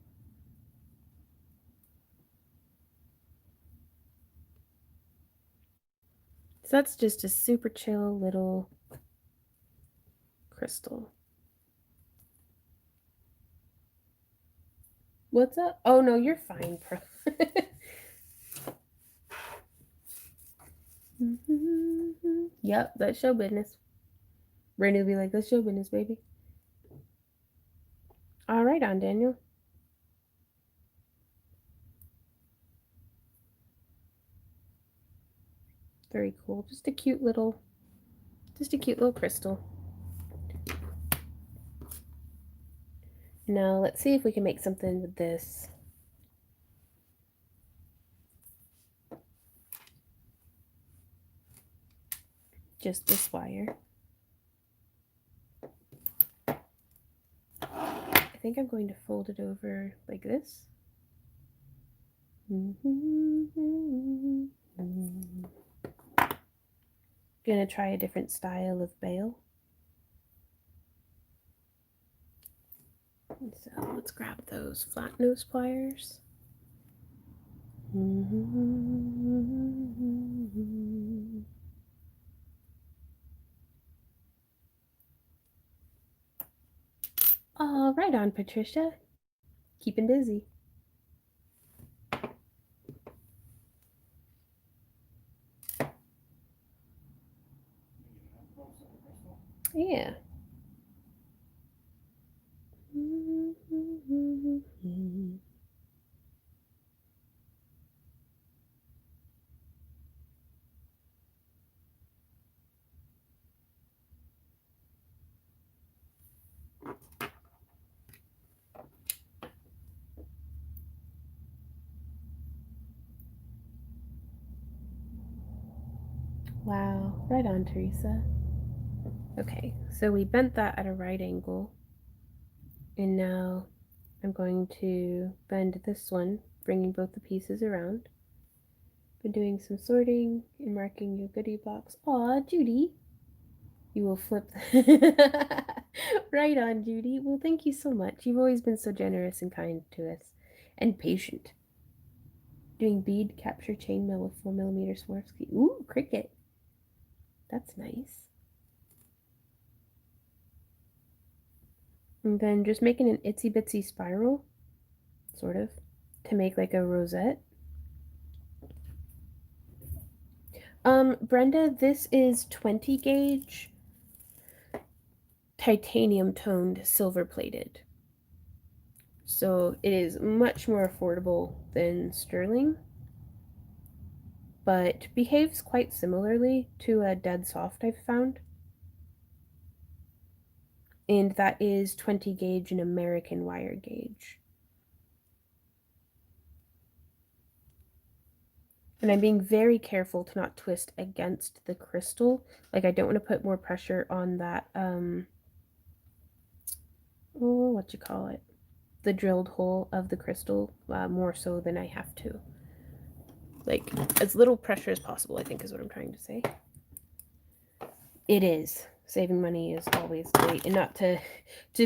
So that's just a super chill little crystal. What's up? Oh no, you're fine, pro. Yep, that's show business. Randy will be like, that's show business, baby. All right, on Daniel. Very cool. Just a cute little crystal. Now let's see if we can make something with this. Just this wire. I think I'm going to fold it over like this. Gonna try a different style of bail. So let's grab those flat nose pliers. Oh, right on, Patricia. Keeping busy. Yeah. Wow, right on, Teresa. Okay, so we bent that at a right angle. And now I'm going to bend this one, bringing both the pieces around. Been doing some sorting and marking your goodie box. Aw, Judy. You will flip. Right on, Judy. Well, thank you so much. You've always been so generous and kind to us. And patient. Doing bead capture chainmail with 4mm Swarovski. Ooh, cricket. That's nice. And then just making an itsy bitsy spiral, sort of, to make like a rosette. Brenda, this is 20 gauge titanium toned silver plated. So it is much more affordable than sterling, but behaves quite similarly to a dead soft I've found. And that is 20 gauge and American wire gauge. And I'm being very careful to not twist against the crystal. Like, I don't want to put more pressure on that, what you call it? The drilled hole of the crystal, more so than I have to. Like, as little pressure as possible, I think is what I'm trying to say. It is. Saving money is always great. And not to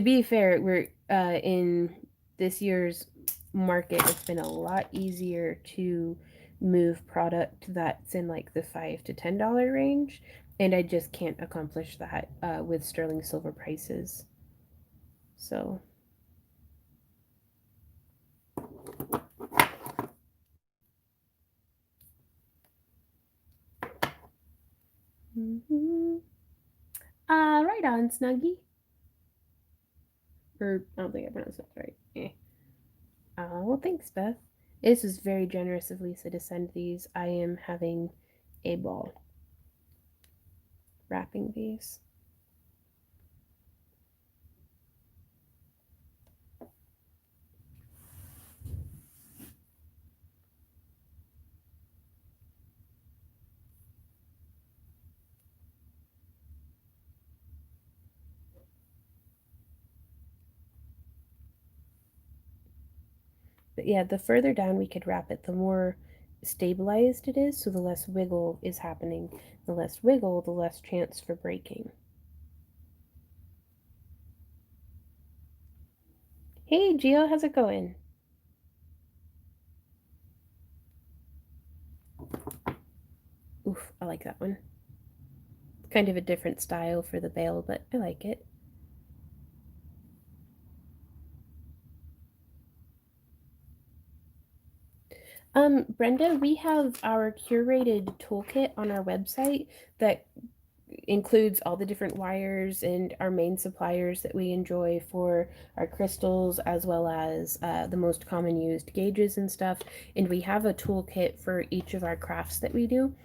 be fair, we're in this year's market, it's been a lot easier to move product that's in like the $5 to $10 range, and I just can't accomplish that with sterling silver prices. So right on, Snuggie. Or I don't think I pronounced that right. Well, thanks, Beth. This was very generous of Lisa to send these. I am having a ball wrapping these. But yeah, the further down we could wrap it, the more stabilized it is, so the less wiggle is happening. The less wiggle, the less chance for breaking. Hey, Gio, how's it going? Oof, I like that one. Kind of a different style for the bail, but I like it. Brenda, we have our curated toolkit on our website that includes all the different wires and our main suppliers that we enjoy for our crystals, as well as the most common used gauges and stuff. And we have a toolkit for each of our crafts that we do.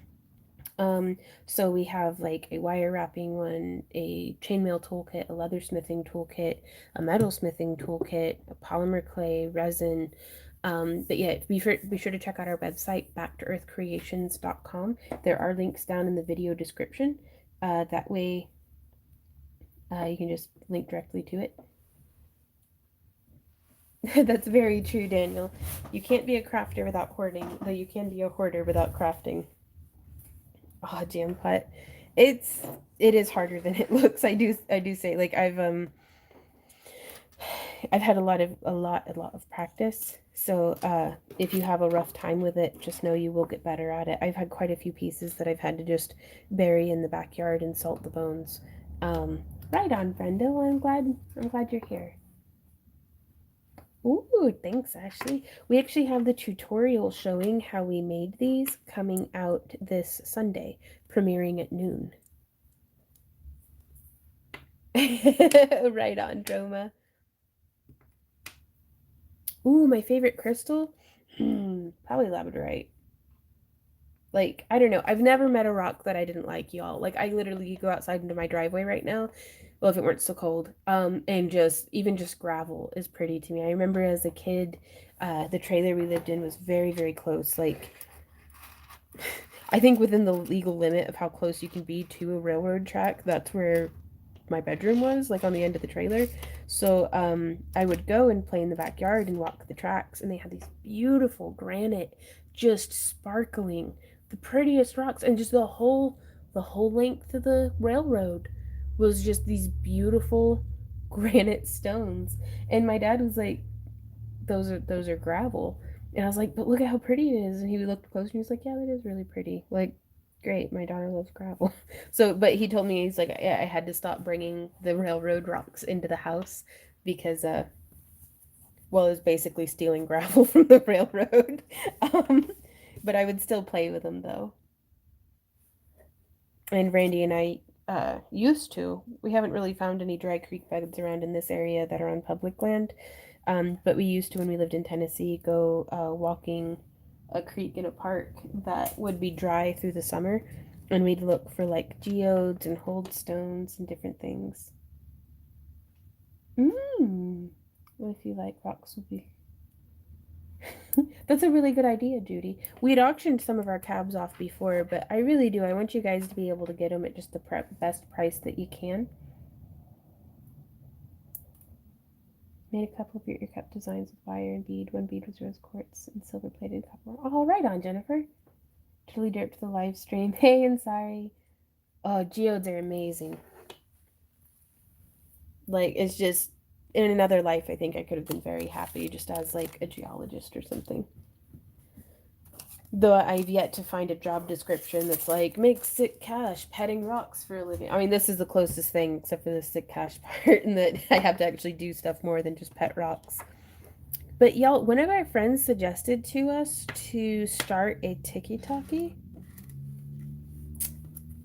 So we have like a wire wrapping one, a chainmail toolkit, a leathersmithing toolkit, a metalsmithing toolkit, a polymer clay, resin. But yeah, be sure to check out our website, backtoearthcreations.com. There are links down in the video description. That way you can just link directly to it. That's very true, Daniel. You can't be a crafter without hoarding, though you can be a hoarder without crafting. Oh, jam pot. It is harder than it looks. I do say, like, I've had a lot of practice. So if you have a rough time with it, just know you will get better at it. I've had quite a few pieces that I've had to just bury in the backyard and salt the bones. Right on, Brenda. Well, I'm glad you're here. Ooh, thanks, Ashley. We actually have the tutorial showing how we made these coming out this Sunday, premiering at noon. Right on, Droma. Ooh, my favorite crystal? Probably labradorite. Like, I don't know. I've never met a rock that I didn't like, y'all. Like, I literally go outside into my driveway right now. Well, if it weren't so cold. And just gravel is pretty to me. I remember as a kid, the trailer we lived in was very, very close. Like, I think within the legal limit of how close you can be to a railroad track, that's where my bedroom was, like on the end of the trailer. So I would go and play in the backyard and walk the tracks, and they had these beautiful granite, just sparkling, the prettiest rocks, and just the whole length of the railroad was just these beautiful granite stones. And my dad was like, those are gravel. And I was like, but look at how pretty it is. And he looked close and he was like, yeah, that is really pretty. Like, great, my daughter loves gravel. So, but he told me, he's like, yeah, I had to stop bringing the railroad rocks into the house because, well, it was basically stealing gravel from the railroad. um, but I would still play with them though. And Randy and I used to. We haven't really found any dry creek beds around in this area that are on public land. But we used to, when we lived in Tennessee, go walking a creek in a park that would be dry through the summer. And we'd look for like geodes and hold stones and different things. Mmm. What if you like rocks will be. That's a really good idea, Judy. We'd auctioned some of our cabs off before, but I really do. I want you guys to be able to get them at just the best price that you can. Made a couple of your cup designs with wire and bead. One bead was rose quartz and silver plated copper. Oh, right on, Jennifer. Totally derped the live stream. Hey, and sorry. Oh, geodes are amazing. Like, it's just, in another life, I think I could have been very happy just as, like, a geologist or something. Though I've yet to find a job description that's like, make sick cash petting rocks for a living. I mean, this is the closest thing, except for the sick cash part, and that I have to actually do stuff more than just pet rocks. But y'all, one of our friends suggested to us to start a TikTok,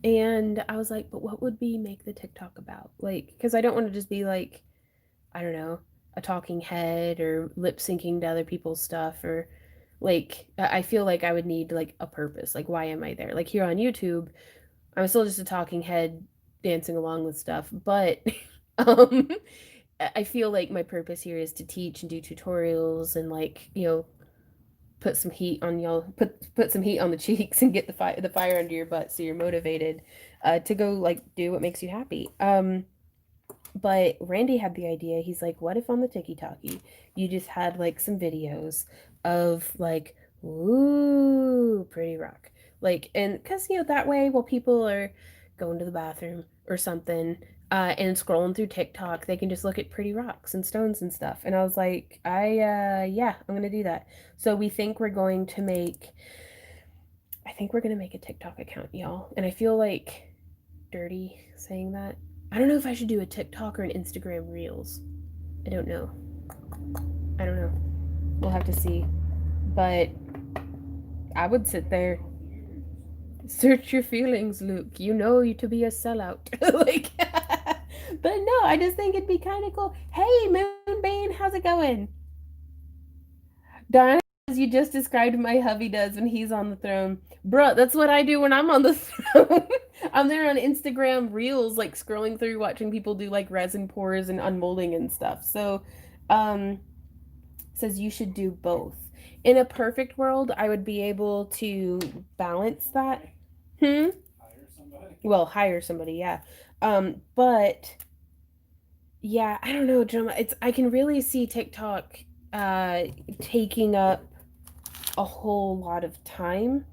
and I was like, but what would we make the TikTok about? Like, because I don't want to just be like, I don't know, a talking head or lip syncing to other people's stuff, or like I feel like I would need like a purpose. Like, why am I there? Like here on YouTube, I'm still just a talking head dancing along with stuff, but um I feel like my purpose here is to teach and do tutorials and like, put some heat on y'all, put some heat on the cheeks and get the fire under your butt so you're motivated to go like do what makes you happy. But Randy had the idea. He's like, what if on the TikTok you just had like some videos of like, ooh, pretty rock. Like, and because, that way while people are going to the bathroom or something and scrolling through TikTok, they can just look at pretty rocks and stones and stuff. And I was like, yeah, I'm going to do that. So I think we're going to make a TikTok account, y'all. And I feel like dirty saying that. I don't know if I should do a TikTok or an Instagram Reels. I don't know. I don't know. We'll have to see. But I would sit there. Search your feelings, Luke. You know you to be a sellout. Like, but no, I just think it'd be kind of cool. Hey, Moonbane, how's it going? Donna, you just described my hubby does when he's on the throne. Bruh, that's what I do when I'm on the throne. I'm there on Instagram Reels, like scrolling through, watching people do like resin pours and unmolding and stuff. So, um, says you should do both. In a perfect world, I would be able to balance that. Hmm? Hire somebody. Well, hire somebody, yeah. But yeah, I don't know, Gemma. I can really see TikTok taking up a whole lot of time.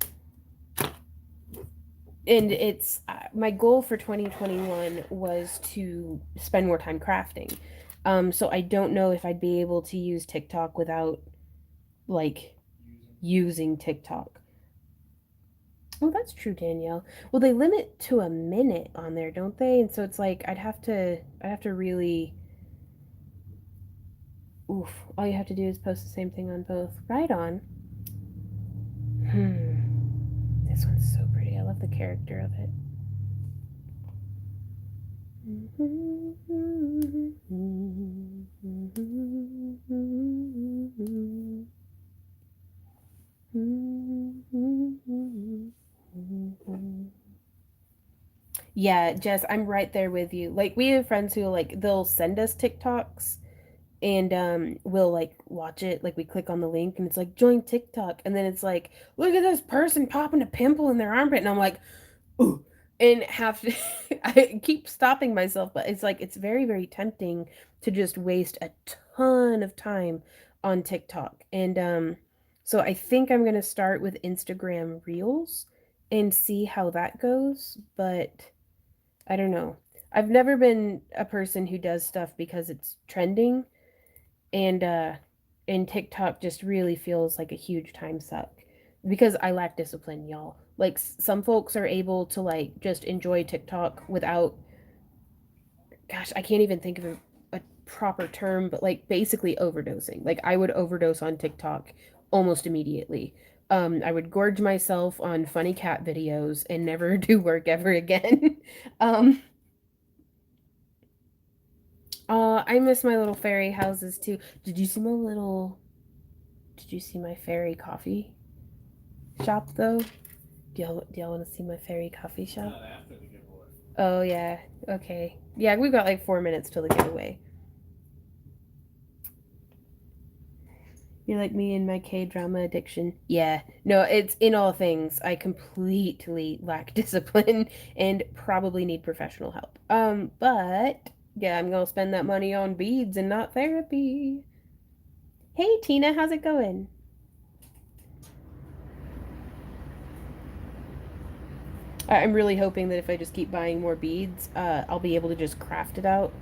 And it's my goal for 2021 was to spend more time crafting. So I don't know if I'd be able to use TikTok without like using TikTok. Oh, that's true, Danielle. Well, they limit to a minute on there, don't they? And so it's like I'd have to really. Oof. All you have to do is post the same thing on both. Right on. This one's so pretty. I love the character of it. Yeah, Jess, I'm right there with you. Like we have friends who like they'll send us TikToks and we'll like watch it, like we click on the link and it's like join TikTok, and then it's like look at this person popping a pimple in their armpit, and I'm like, ooh, and have to I keep stopping myself, but it's like it's very, very tempting to just waste a ton of time on TikTok. And so I think I'm gonna start with Instagram Reels and see how that goes, but I don't know. I've never been a person who does stuff because it's trending, and and TikTok just really feels like a huge time suck because I lack discipline, y'all. Like some folks are able to like just enjoy TikTok without, gosh, I can't even think of a proper term, but like basically overdosing. Like I would overdose on TikTok almost immediately. I would gorge myself on funny cat videos and never do work ever again. um, I miss my little fairy houses too. Did you see my little? Did you see my fairy coffee shop though? Do y'all want to see my fairy coffee shop? Not after the giveaway. Oh yeah. Okay. Yeah, we've got like 4 minutes till the giveaway. You're like me and my K-drama addiction. Yeah. No, it's in all things. I completely lack discipline and probably need professional help. But yeah, I'm gonna spend that money on beads and not therapy. Hey Tina, how's it going? I'm really hoping that if I just keep buying more beads, I'll be able to just craft it out.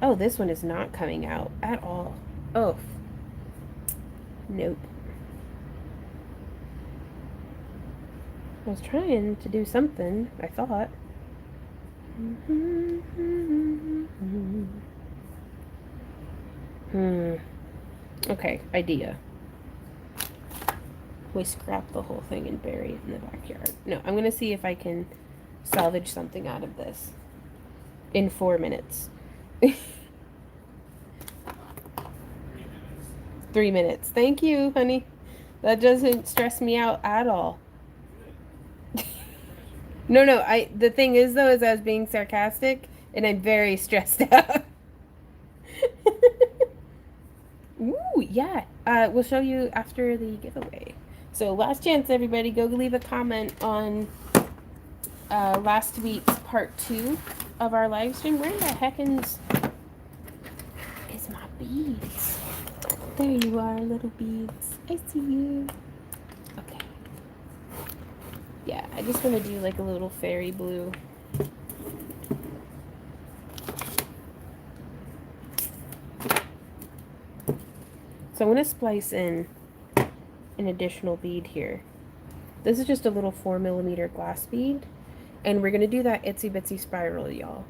Oh, this one is not coming out at all. Oh, nope. I was trying to do something, I thought. Hmm. Okay, idea. We scrap the whole thing and bury it in the backyard. No, I'm gonna see if I can salvage something out of this in 4 minutes. 3 minutes. Thank you, honey. That doesn't stress me out at all. No, no. The thing is though, is I was being sarcastic, and I'm very stressed out. Ooh, yeah. We'll show you after the giveaway. So last chance, everybody, go leave a comment on last week's part 2 of our live stream. Where the heckins is my beads? There you are, little beads. I see you. Okay. Yeah, I just want to do like a little fairy blue. So I'm going to splice in an additional bead here. This is just a little 4mm glass bead. And we're going to do that itsy bitsy spiral, y'all.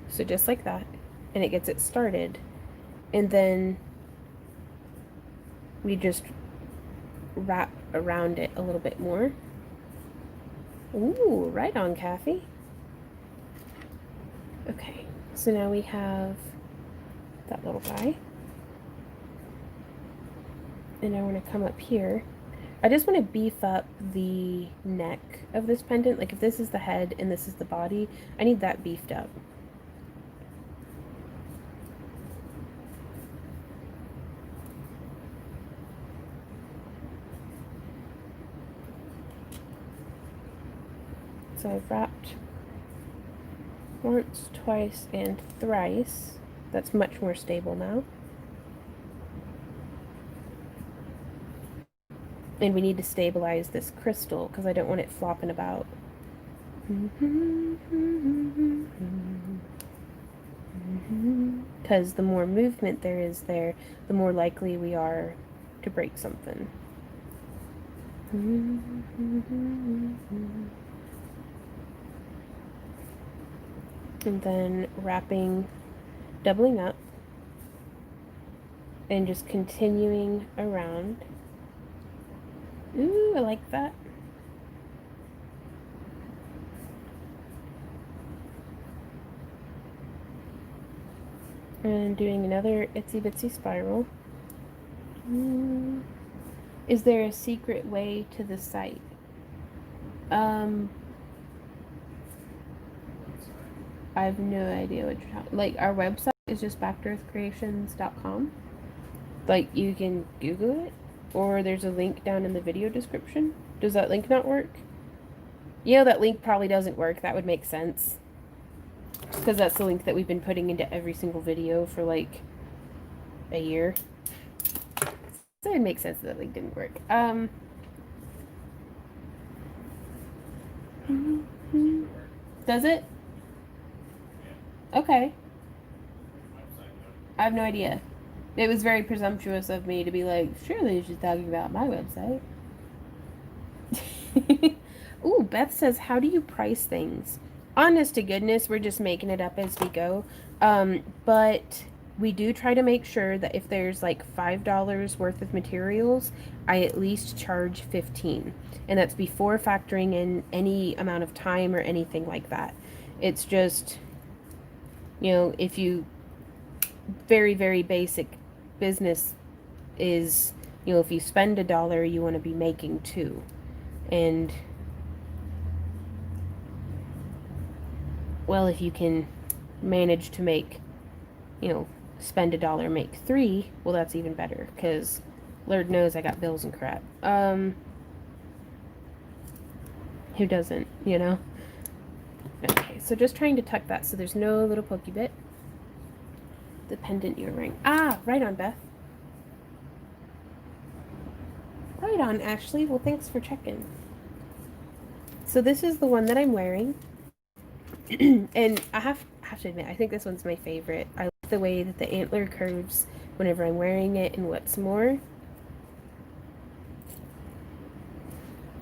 So just like that. And it gets it started. And then we just wrap around it a little bit more. Ooh, right on, Kathy. Okay, so now we have that little guy. And I want to come up here. I just want to beef up the neck of this pendant. Like if this is the head and this is the body, I need that beefed up. So I've wrapped once, twice, and thrice. That's much more stable now. And we need to stabilize this crystal because I don't want it flopping about. Because the more movement there is there, the more likely we are to break something. And then wrapping, doubling up, and just continuing around. Ooh, I like that. And doing another itsy bitsy spiral. Is there a secret way to the site? I have no idea what you're talking. Like our website is just backearthcreations.com. Like, you can Google it, or there's a link down in the video description. Does that link not work? You know, that link probably doesn't work. That would make sense. Because that's the link that we've been putting into every single video for, like, a year. So it would make sense that link didn't work. Does it? Okay. I have no idea. It was very presumptuous of me to be like, surely she's talking about my website. Ooh, Beth says, how do you price things? Honest to goodness, we're just making it up as we go. But we do try to make sure that if there's like $5 worth of materials, I at least charge 15. And that's before factoring in any amount of time or anything like that. It's just, you know, if you very, very basic business is, you know, if you spend $1, you want to be making 2. And well, if you can manage to make, you know, spend $1, make 3, well, that's even better, because Lord knows I got bills and crap. Who doesn't, you know? Okay, so just trying to tuck that so there's no little pokey bit. The pendant earring. Ah, right on, Beth. Right on, Ashley. Well, thanks for checking. So this is the one that I'm wearing. And I have to admit, I think this one's my favorite. I like the way that the antler curves whenever I'm wearing it, and what's more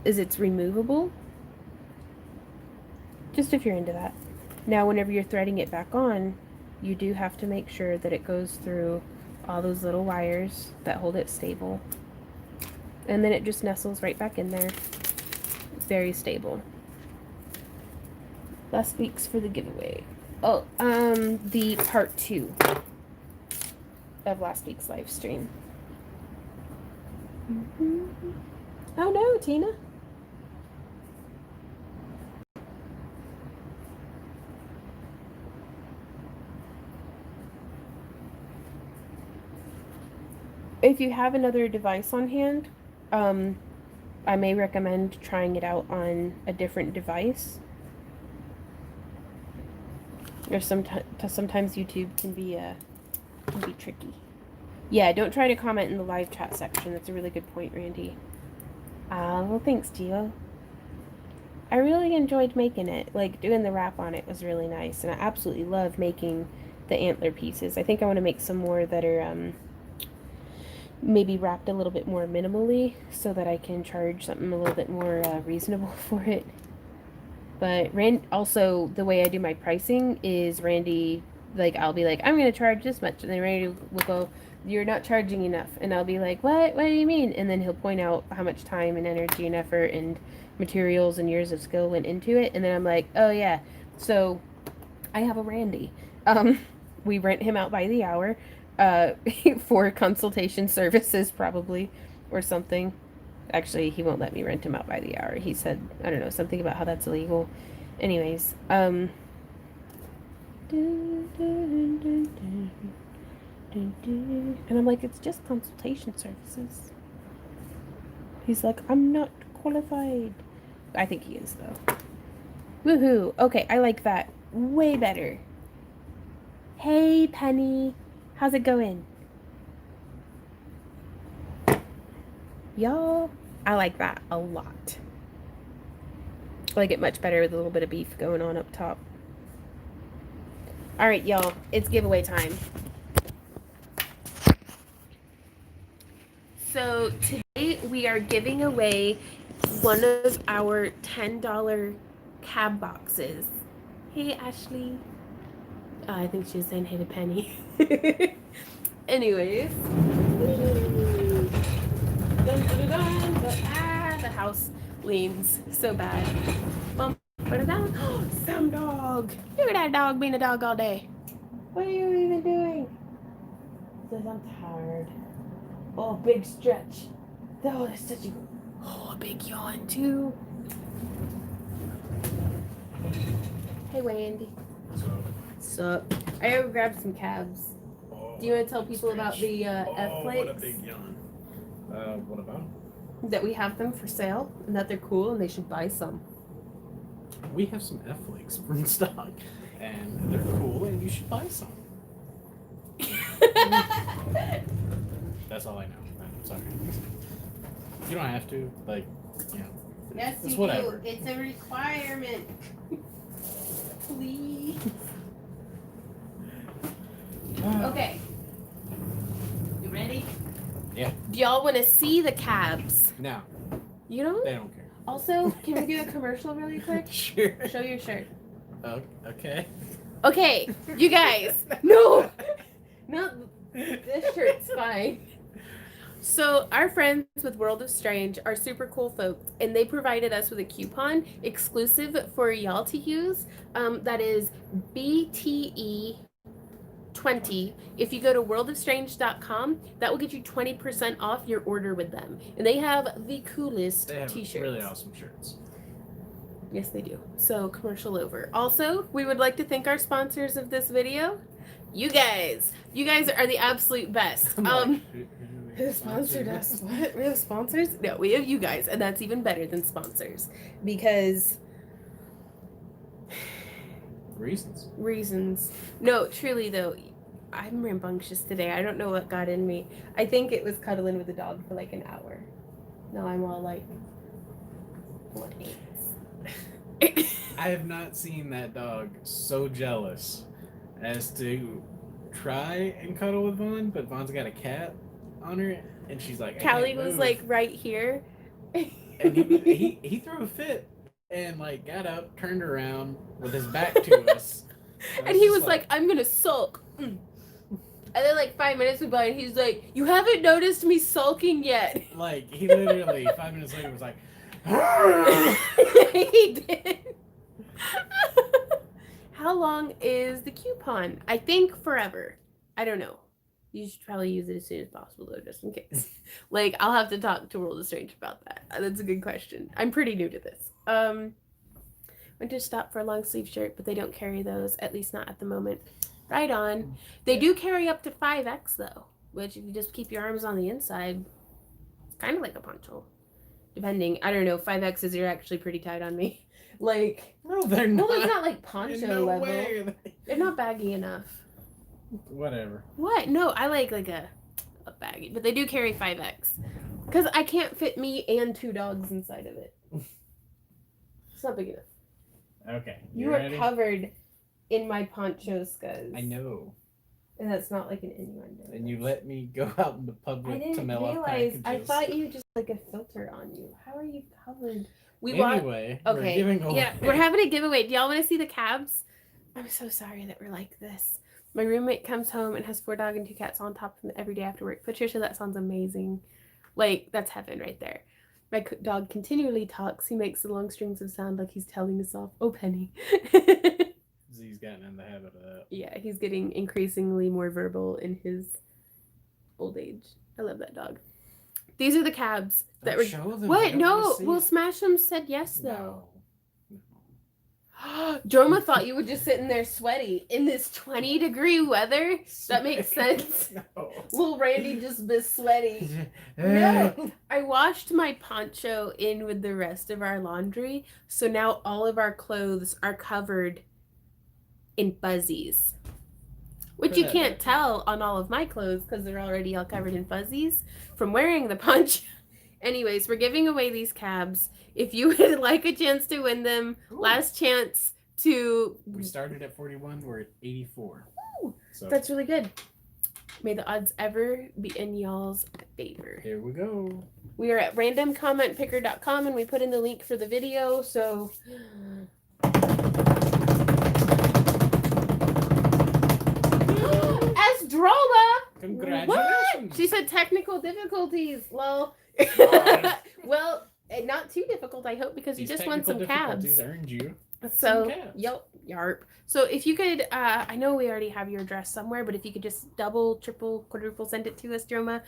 is it's removable. Just if you're into that. Now, whenever you're threading it back on, you do have to make sure that it goes through all those little wires that hold it stable. And then it just nestles right back in there. It's very stable. Last week's for the giveaway. Oh, the part 2 of last week's live stream. Oh no, Tina. If you have another device on hand, I may recommend trying it out on a different device. Or sometimes YouTube can be tricky. Yeah, don't try to comment in the live chat section. That's a really good point, Randy. Well, thanks, Gio. I really enjoyed making it. Like, doing the wrap on it was really nice, and I absolutely love making the antler pieces. I think I want to make some more that are maybe wrapped a little bit more minimally, so that I can charge something a little bit more reasonable for it. But also the way I do my pricing is Randy, like, I'll be like, I'm gonna charge this much, and then Randy will go, you're not charging enough, and I'll be like, what do you mean? And then he'll point out how much time and energy and effort and materials and years of skill went into it, and then I'm like, oh yeah, so I have a Randy. We rent him out by the hour for consultation services, probably, or something. Actually, he won't let me rent him out by the hour. He said, I don't know, something about how that's illegal. Anyways, and I'm like, it's just consultation services. He's like, I'm not qualified. I think he is, though. Woohoo. Okay, I like that way better. Hey, Penny. How's it going? Y'all, I like that a lot. I like it much better with a little bit of beef going on up top. All right, y'all, it's giveaway time. So today we are giving away one of our $10 cab boxes. Hey, Ashley. I think she was saying hey to Penny. Anyways. Dun, dun, dun, dun. The house leans so bad. Mom, put it down. Some dog. Look at that dog being a dog all day. What are you even doing? Says I'm tired. Oh, big stretch. Oh, that's such a big yawn too. Hey, Wendy. What's up? I grabbed some cabs. Oh, Do you want to tell people about the F flakes? What a big yawn. What about them? That we have them for sale and that they're cool and they should buy some. We have some F flakes in stock, and they're cool, and you should buy some. That's all I know. I'm sorry. You don't have to, like, you know. Yes, it's you whatever. do. It's a requirement. Please. Okay. You ready? Yeah. Do y'all want to see the cabs? No, You don't? they don't care. Also, can we do a commercial really quick? Sure. Show your shirt. Oh, okay. Okay, you guys. No! Not this shirt's fine. So our friends with World of Strange are super cool folks, and they provided us with a coupon exclusive for y'all to use. That is BTE20. If you go to worldofstrange.com, that will get you 20% off your order with them. And they have the coolest They have t-shirts. really awesome shirts. Yes, they do. So commercial over. Also, we would like to thank our sponsors of this video. You guys are the absolute best. Who sponsored us? What? We have sponsors? No, we have you guys, and that's even better than sponsors because reasons. No, truly though, I'm rambunctious today. I don't know what got in me. I think it was cuddling with the dog for like an hour. Now I'm all like, what? I have not seen that dog so jealous as to try and cuddle with Vaughn, but Vaughn's got a cat on her, and she's like, Callie was like right here. And he threw a fit and like got up, turned around with his back to us. And he was like, I'm gonna sulk. And then like 5 minutes went by and he's like, you haven't noticed me sulking yet. Like he literally 5 minutes later was like, he did. How long is the coupon? I think forever. I don't know. You should probably use it as soon as possible though, just in case. Like I'll have to talk to World of Strange about that. That's a good question. I'm pretty new to this. Went to stop for a long sleeve shirt, but they don't carry those, at least not at the moment. Right on. They do carry up to 5X though, which if you just keep your arms on the inside, it's kind of like a poncho. Depending, I don't know, 5X's are actually pretty tight on me. Like, no, they're not. Well, it's not like poncho no level. Way. They're not baggy enough. Whatever. What? No, I like a baggy, but they do carry 5X. Because I can't fit me and 2 dogs inside of it. It's not big enough. Okay. You are covered in my poncho scuzz. I know. And that's not like an innuendo. And you let me go out in the public to mail off packages. I thought you just like a filter on you. How are you covered? Anyway, okay. we're giving away. Yeah, we're having a giveaway. Do y'all want to see the cabs? I'm so sorry that we're like this. My roommate comes home and has 4 dogs and 2 cats on top of him every day after work. Patricia, that sounds amazing. Like, that's heaven right there. My dog continually talks. He makes the long strings of sound like he's telling us off. Oh, Penny. He's gotten in the habit of that. Yeah, he's getting increasingly more verbal in his old age. I love that dog. These are the cabs that were. Show them. What? No, Will Smash'em said yes though. No. Droma thought you were just sitting there sweaty in this 20-degree weather. That makes sense. No. Little Randy just be sweaty. No, I washed my poncho in with the rest of our laundry, so now all of our clothes are covered in fuzzies. Which you can't tell on all of my clothes because they're already all covered in fuzzies from wearing the poncho. Anyways, we're giving away these cabs. If you would like a chance to win them, last chance to... We started at 41, we're at 84. Ooh, so that's really good. May the odds ever be in y'all's favor. Here we go. We are at randomcommentpicker.com and we put in the link for the video, so... Esdrola! Congratulations! What? She said technical difficulties. Well, well, not too difficult, I hope, because you just won some cabs. Earned you. So, yarp. So if you could, I know we already have your address somewhere, but if you could just double, triple, quadruple send it to us, Droma,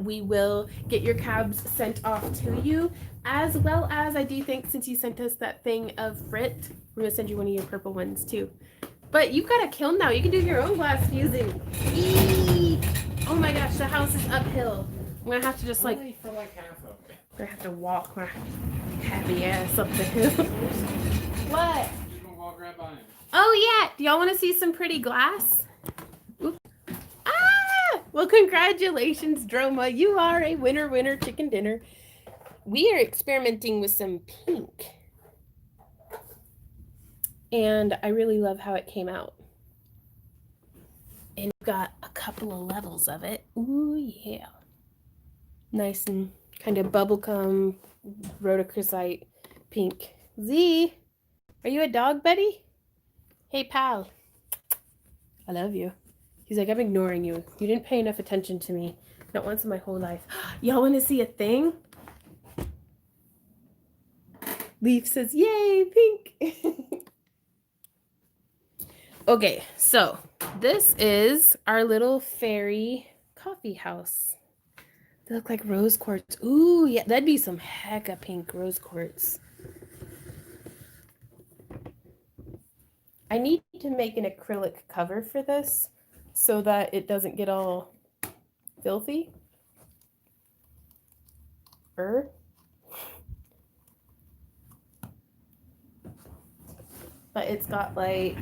we will get your cabs sent off to you. As well as, I do think since you sent us that thing of Frit, we're going to send you one of your purple ones too. But you've got a kiln now. You can do your own glass fusing. Eee! Oh my gosh, the house is uphill. I'm gonna have to just like. Only for like half of it. I'm gonna have to walk my happy ass up the hill. What? Just gonna walk right by him. Oh yeah. Do y'all want to see some pretty glass? Oops. Ah! Well, congratulations, Droma. You are a winner, chicken dinner. We are experimenting with some pink. And I really love how it came out. And we've got a couple of levels of it. Ooh, yeah. Nice and kind of bubblegum, rhodochrosite pink. Z, are you a dog, buddy? Hey, pal. I love you. He's like, I'm ignoring you. You didn't pay enough attention to me. Not once in my whole life. Y'all want to see a thing? Leaf says, yay, pink. Okay, so this is our little fairy coffee house. They look like rose quartz. Ooh, yeah, that'd be some hecka pink rose quartz. I need to make an acrylic cover for this so that it doesn't get all filthy. But it's got like,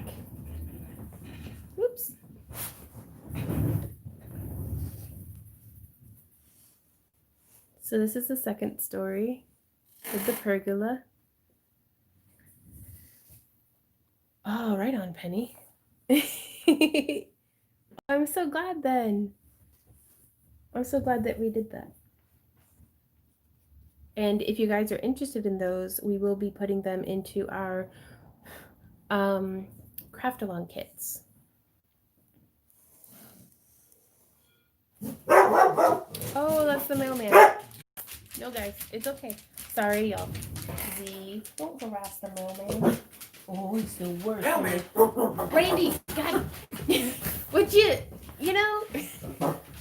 whoops. So this is the second story with the pergola. Oh, right on, Penny. I'm so glad then. I'm so glad that we did that. And if you guys are interested in those, we will be putting them into our craft-along kits. Oh, that's the mailman. No, guys, it's okay. Sorry, y'all. Z, don't harass the mailman. Oh, it's the worst. Randy, God, would you know,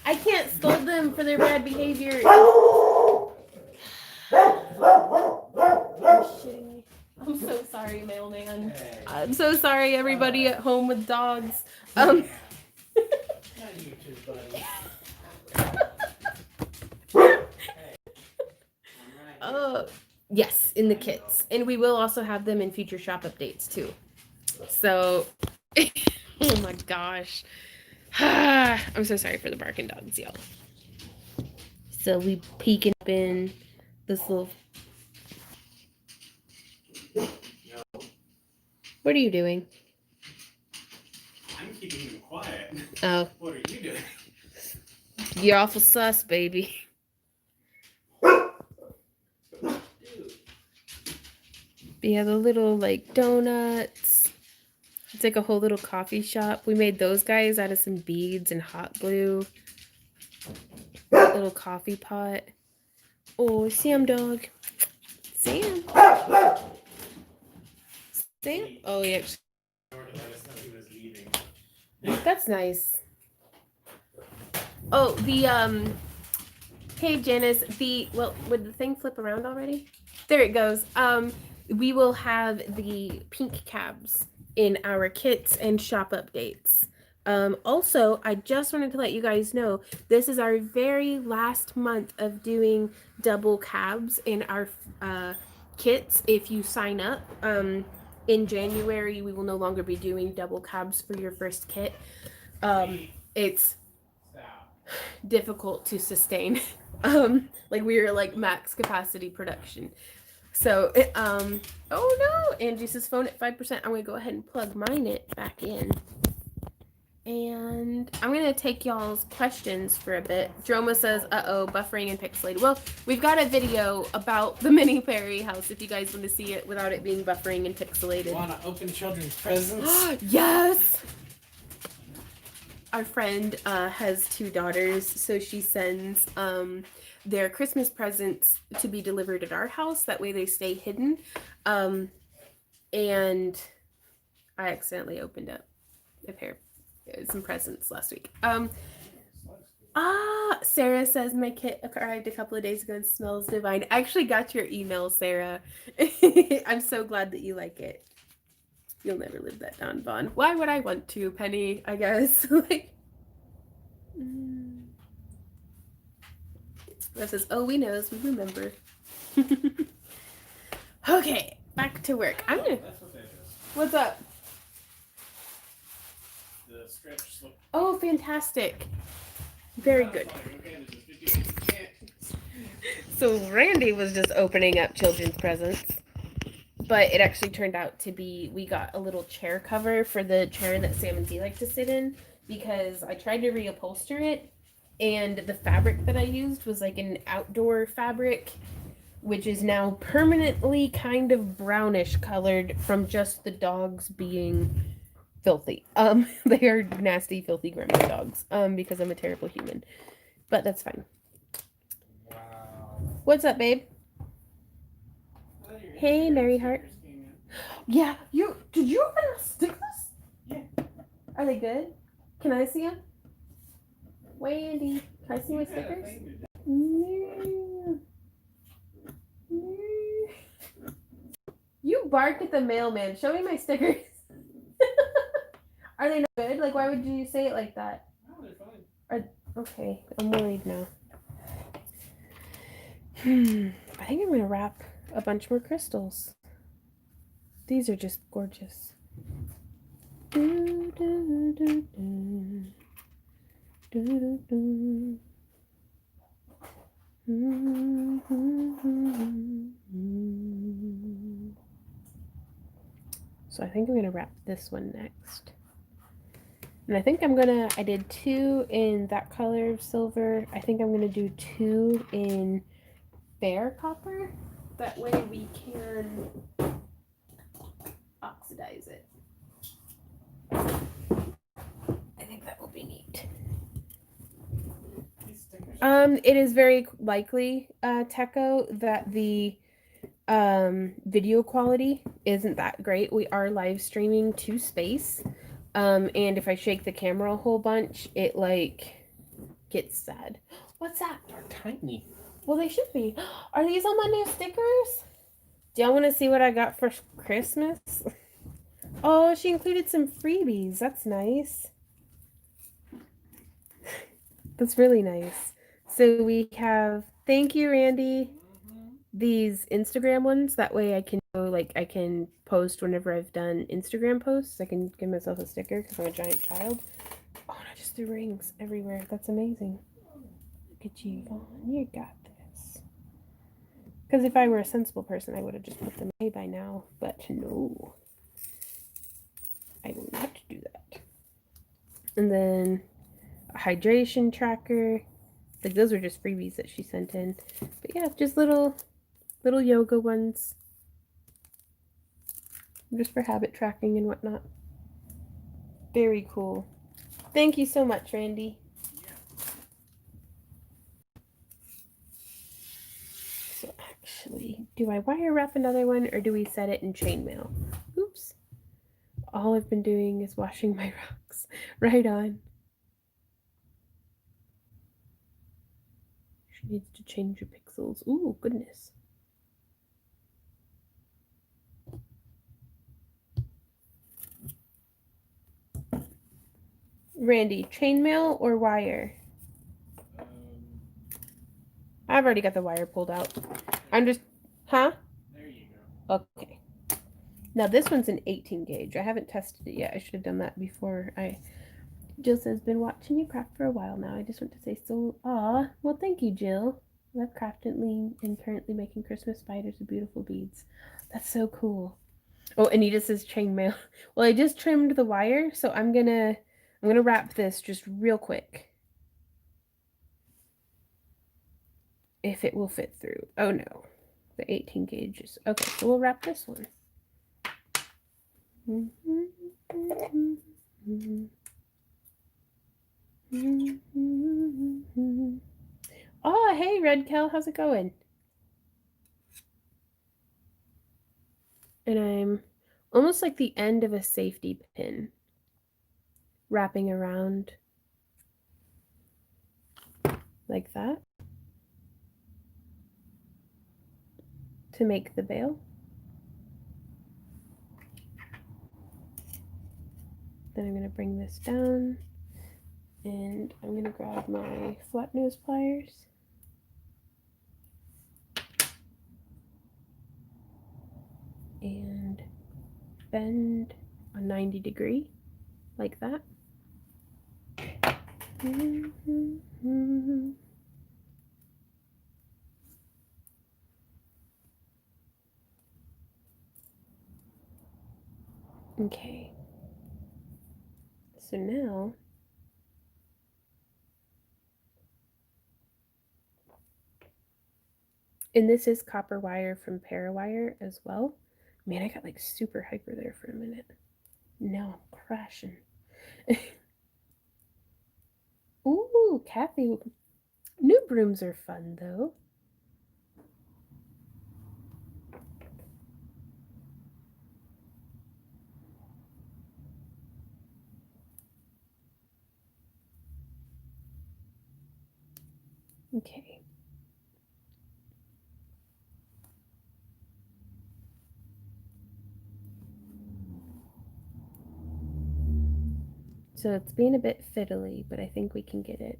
I can't scold them for their bad behavior. I'm so sorry, mailman. I'm so sorry, everybody at home with dogs. Not you too, buddy. Yes, in the kits. And we will also have them in future shop updates too. So, oh my gosh. I'm so sorry for the barking dogs, y'all. So we peeking up in this little... What are you doing? I'm keeping him quiet. Oh. What are you doing? You're awful sus, baby. Yeah, the little like donuts. It's like a whole little coffee shop. We made those guys out of some beads and hot glue. Little coffee pot. Oh, Sam dog. Sam. Sam? Oh, yeah. That's nice. Oh, the, hey, Janice, well, would the thing flip around already? There it goes. We will have the pink cabs in our kits and shop updates. Also, I just wanted to let you guys know, this is our very last month of doing double cabs in our kits. If you sign up, in January, we will no longer be doing double cabs for your first kit. It's difficult to sustain. Like we are like max capacity production. So, oh no, Angie says phone at 5%. I'm going to go ahead and plug mine back in. And I'm going to take y'all's questions for a bit. Droma says, uh-oh, buffering and pixelated. Well, we've got a video about the mini fairy house if you guys want to see it without it being buffering and pixelated. Want to open children's presents? Yes! Our friend has 2 daughters, so she sends their Christmas presents to be delivered at our house. That way they stay hidden. And I accidentally opened up a pair of some presents last week. Sarah says my kit arrived a couple of days ago and smells divine. I actually got your email, Sarah. I'm so glad that you like it. You'll never live that down, Vaughn. Why would I want to, Penny? I guess. Like, that says, "Oh, we knows, we remember." Okay, back to work. I'm gonna. That's what that is. What's up? The stretch slope. Oh, fantastic! Very good. So Randy was just opening up children's presents, but it actually turned out to be, we got a little chair cover for the chair that Sam and Dee like to sit in, because I tried to reupholster it, and the fabric that I used was like an outdoor fabric, which is now permanently kind of brownish colored from just the dogs being filthy. They are nasty, filthy, grandma dogs, because I'm a terrible human, but that's fine. What's up, babe? Hey, Mary Heart. Yeah, did you open the stickers? Yeah. Are they good? Can I see them? Wendy, can I see my stickers? You bark at the mailman. Show me my stickers. Are they not good? Like, why would you say it like that? No, they're fine. Okay, I'm worried now. I think I'm gonna wrap a bunch more crystals. These are just gorgeous. So I think I'm gonna wrap this one next. And I think I did 2 in that color of silver. I think I'm gonna do 2 in fair copper. That way we can oxidize it. I think that will be neat. It is very likely, Techo, that the video quality isn't that great. We are live streaming to space. And if I shake the camera a whole bunch, it like gets sad. What's that? They're tiny. Well, they should be. Are these all my new stickers? Do y'all want to see what I got for Christmas? Oh, she included some freebies. That's nice. That's really nice. So we have, thank you, Randy, these Instagram ones. That way I can go, like, I can post whenever I've done Instagram posts. I can give myself a sticker because I'm a giant child. Oh, and I just threw rings everywhere. That's amazing. Look at you, Vaughn. You got this. Because if I were a sensible person, I would have just put them away by now. But no. I will not do that. And then a hydration tracker. Like, those were just freebies that she sent in. But yeah, just little yoga ones. Just for habit tracking and whatnot. Very cool. Thank you so much, Randy. So actually, do I wire wrap another one or do we set it in chainmail? Oops. All I've been doing is washing my rocks. Right on. She needs to change her pixels. Ooh, goodness. Randy, chainmail or wire? I've already got the wire pulled out. I'm just, huh? There you go. Okay. Now this one's an 18 gauge. I haven't tested it yet. I should have done that before Jill says, been watching you craft for a while now. I just want to say so, well, thank you, Jill. Love craftedly and currently making Christmas spiders with beautiful beads. That's so cool. Oh, Anita says chainmail. Well, I just trimmed the wire, so I'm gonna wrap this just real quick. If it will fit through. Oh no, the 18 gauges. Okay, so we'll wrap this one. Oh, hey, Red Kel, how's it going? And I'm almost like the end of a safety pin, wrapping around like that to make the bail. Then I'm going to bring this down, and I'm going to grab my flat nose pliers. And bend a 90 degree, like that. Okay. So now, and this is copper wire from Parawire as well. Man, I got like super hyper there for a minute. Now I'm crashing. Ooh, Kathy. New brooms are fun though. Okay. So it's being a bit fiddly, but I think we can get it.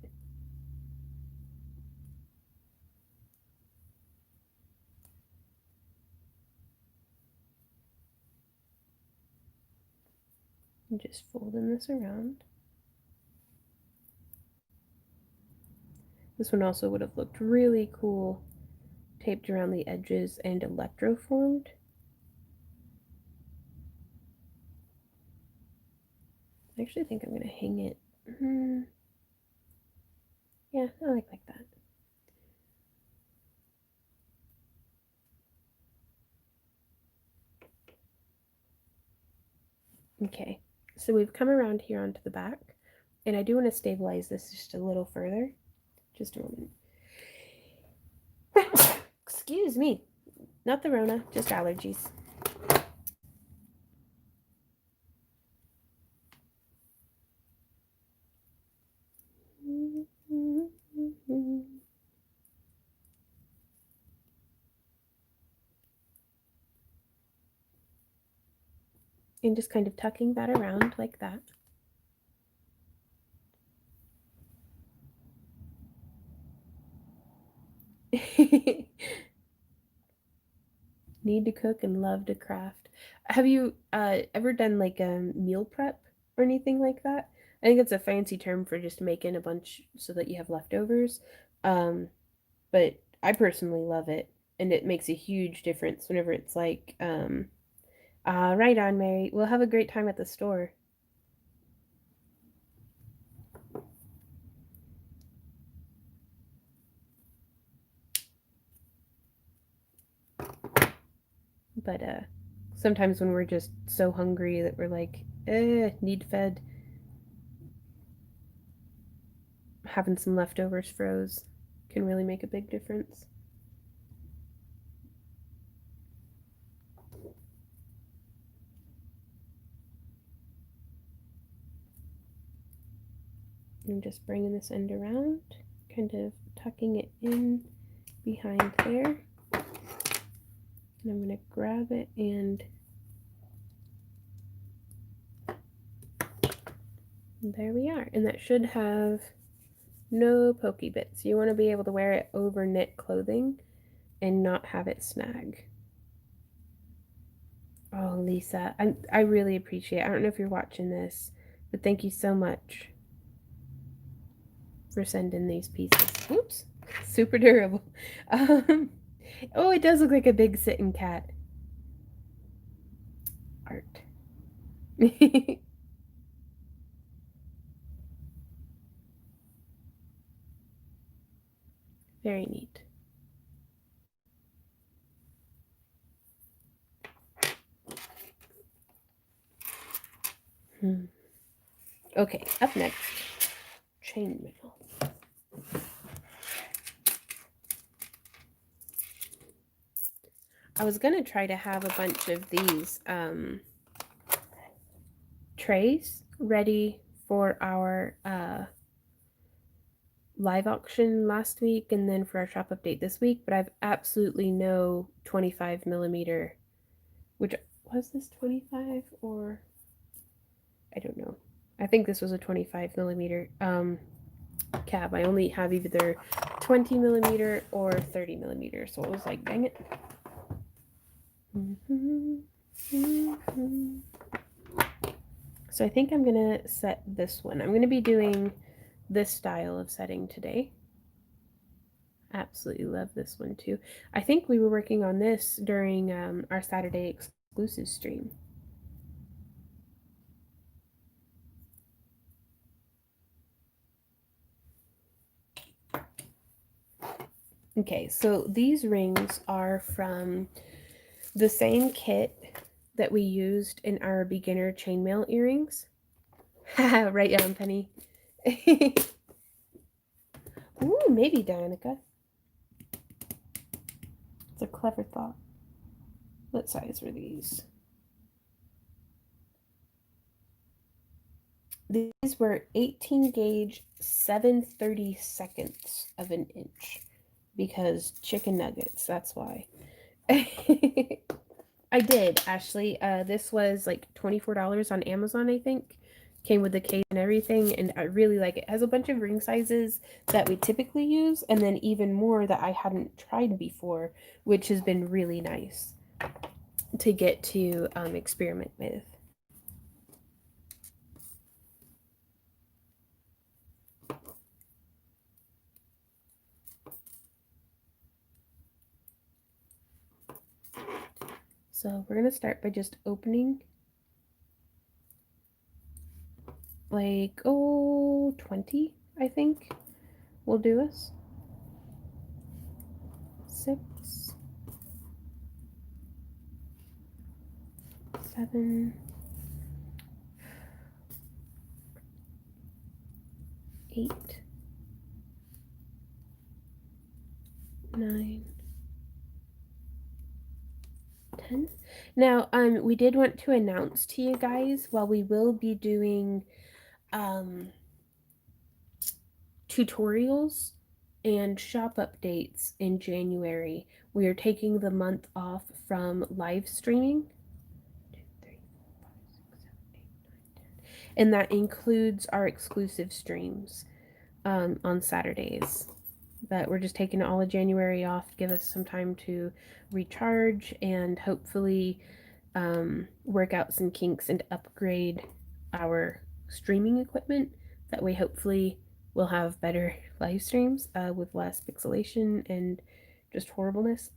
I'm just folding this around. This one also would have looked really cool taped around the edges and electroformed. I actually think I'm going to hang it. Yeah, I like that. Okay, so we've come around here onto the back, and I do want to stabilize this just a little further. Just a moment. Excuse me. Not the Rona, just allergies. And just kind of tucking that around like that. Need to cook and love to craft. Have you ever done like a meal prep or anything like that? I think it's a fancy term for just making a bunch so that you have leftovers. Um, but I personally love it, and it makes a huge difference whenever it's like, right on, Mary. We'll have a great time at the store. But sometimes when we're just so hungry that we're like, need fed, having some leftovers froze can really make a big difference. I'm just bringing this end around, kind of tucking it in behind there. And I'm going to grab it, and there we are. And that should have no pokey bits. You want to be able to wear it over knit clothing and not have it snag. Oh, Lisa, I really appreciate it. I don't know if you're watching this, but thank you so much for sending these pieces. Oops, super durable. Oh, it does look like a big sitting cat. Art. Very neat. Okay, up next, chainmail. I was gonna try to have a bunch of these trays ready for our live auction last week and then for our shop update this week, but I've absolutely no 25 millimeter, which was this 25 or I don't know. I think this was a 25 millimeter cab. I only have either 20 millimeter or 30 millimeter, so it was like, dang it. So I think I'm gonna set this one. I'm gonna be doing this style of setting today. Absolutely love this one too. I think we were working on this during our Saturday exclusive stream. Okay, so these rings are from the same kit that we used in our beginner chainmail earrings. Right on, Penny. Ooh, maybe, Danica. It's a clever thought. What size were these? These were 18 gauge 7/32 of an inch because chicken nuggets, that's why. I did, Ashley. This was like $24 on Amazon, I think. Came with the case and everything, and I really like it. It has a bunch of ring sizes that we typically use, and then even more that I hadn't tried before, which has been really nice to get to experiment with. So we're gonna start by just opening like 20, I think will do us. 6, 7, 8, 9, 10. Now, we did want to announce to you guys, while we will be doing tutorials and shop updates in January, we are taking the month off from live streaming. 2, 3, 4, 5, 6, 7, 8, 9, 10. And that includes our exclusive streams on Saturdays. But we're just taking all of January off, give us some time to recharge and hopefully work out some kinks and upgrade our streaming equipment. That way, hopefully, we'll have better live streams with less pixelation and just horribleness.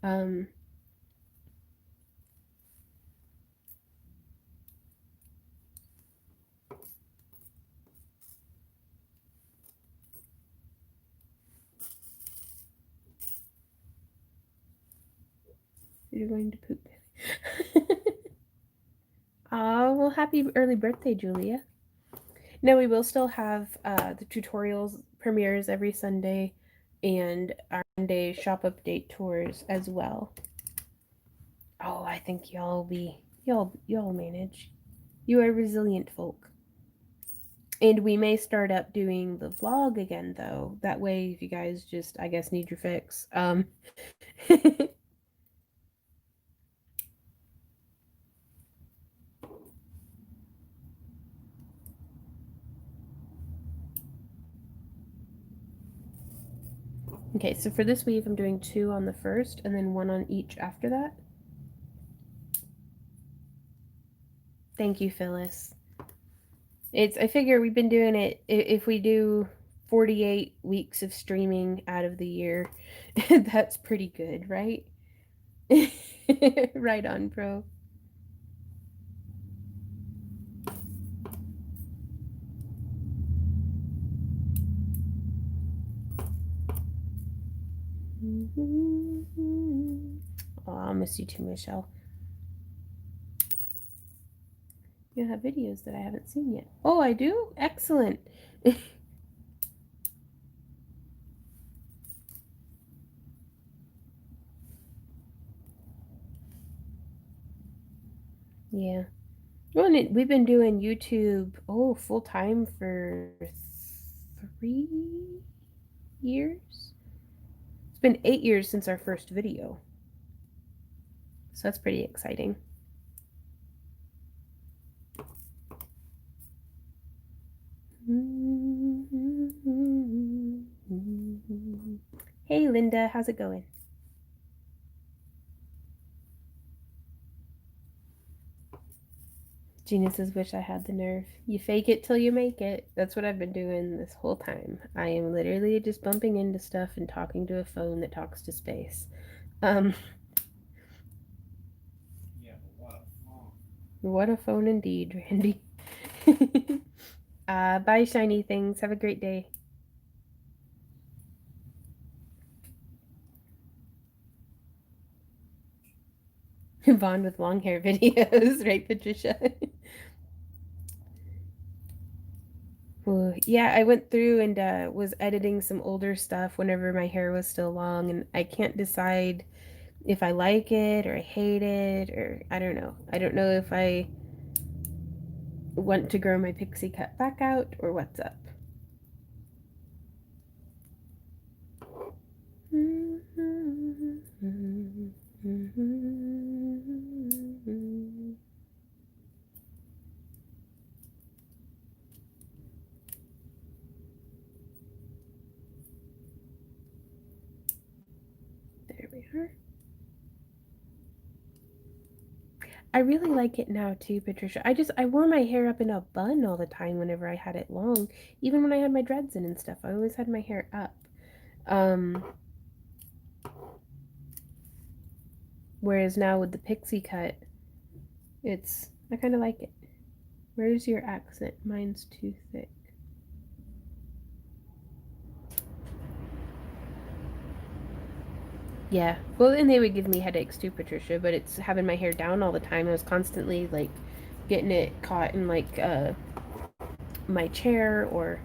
You're going to poop. Oh, well, happy early birthday, Julia. No, we will still have the tutorials premieres every Sunday and our Monday shop update tours as well. Oh, I think y'all manage. You are resilient folk. And we may start up doing the vlog again though. That way if you guys just I guess need your fix. Okay, so for this weave I'm doing 2 on the first and then 1 on each after that. Thank you, Phyllis. I figure we've been doing it if we do 48 weeks of streaming out of the year. That's pretty good, right? Right on, bro. Oh, I'll miss you too, Michelle. You have videos that I haven't seen yet. Oh, I do? Excellent. Yeah. Well, we've been doing YouTube, full time for 3 years. It's been 8 years since our first video. So that's pretty exciting. Linda. How's it going? Gina says, wish I had the nerve. You fake it till you make it. That's what I've been doing this whole time. I am literally just bumping into stuff and talking to a phone that talks to space. Yeah, but what a phone. What a phone indeed, Randy. Bye, shiny things. Have a great day. Vaughn with long hair videos, right, Patricia? Ooh, yeah, I went through and was editing some older stuff whenever my hair was still long, and I can't decide if I like it or I hate it, or I don't know. I don't know if I want to grow my pixie cut back out or what's up. There we are. I really like it now too, Patricia. I wore my hair up in a bun all the time whenever I had it long. Even when I had my dreads in and stuff, I always had my hair up. Whereas now with the pixie cut, I kind of like it. Where's your accent? Mine's too thick. Yeah. Well, and they would give me headaches too, Patricia, but it's having my hair down all the time. I was constantly like getting it caught in like my chair or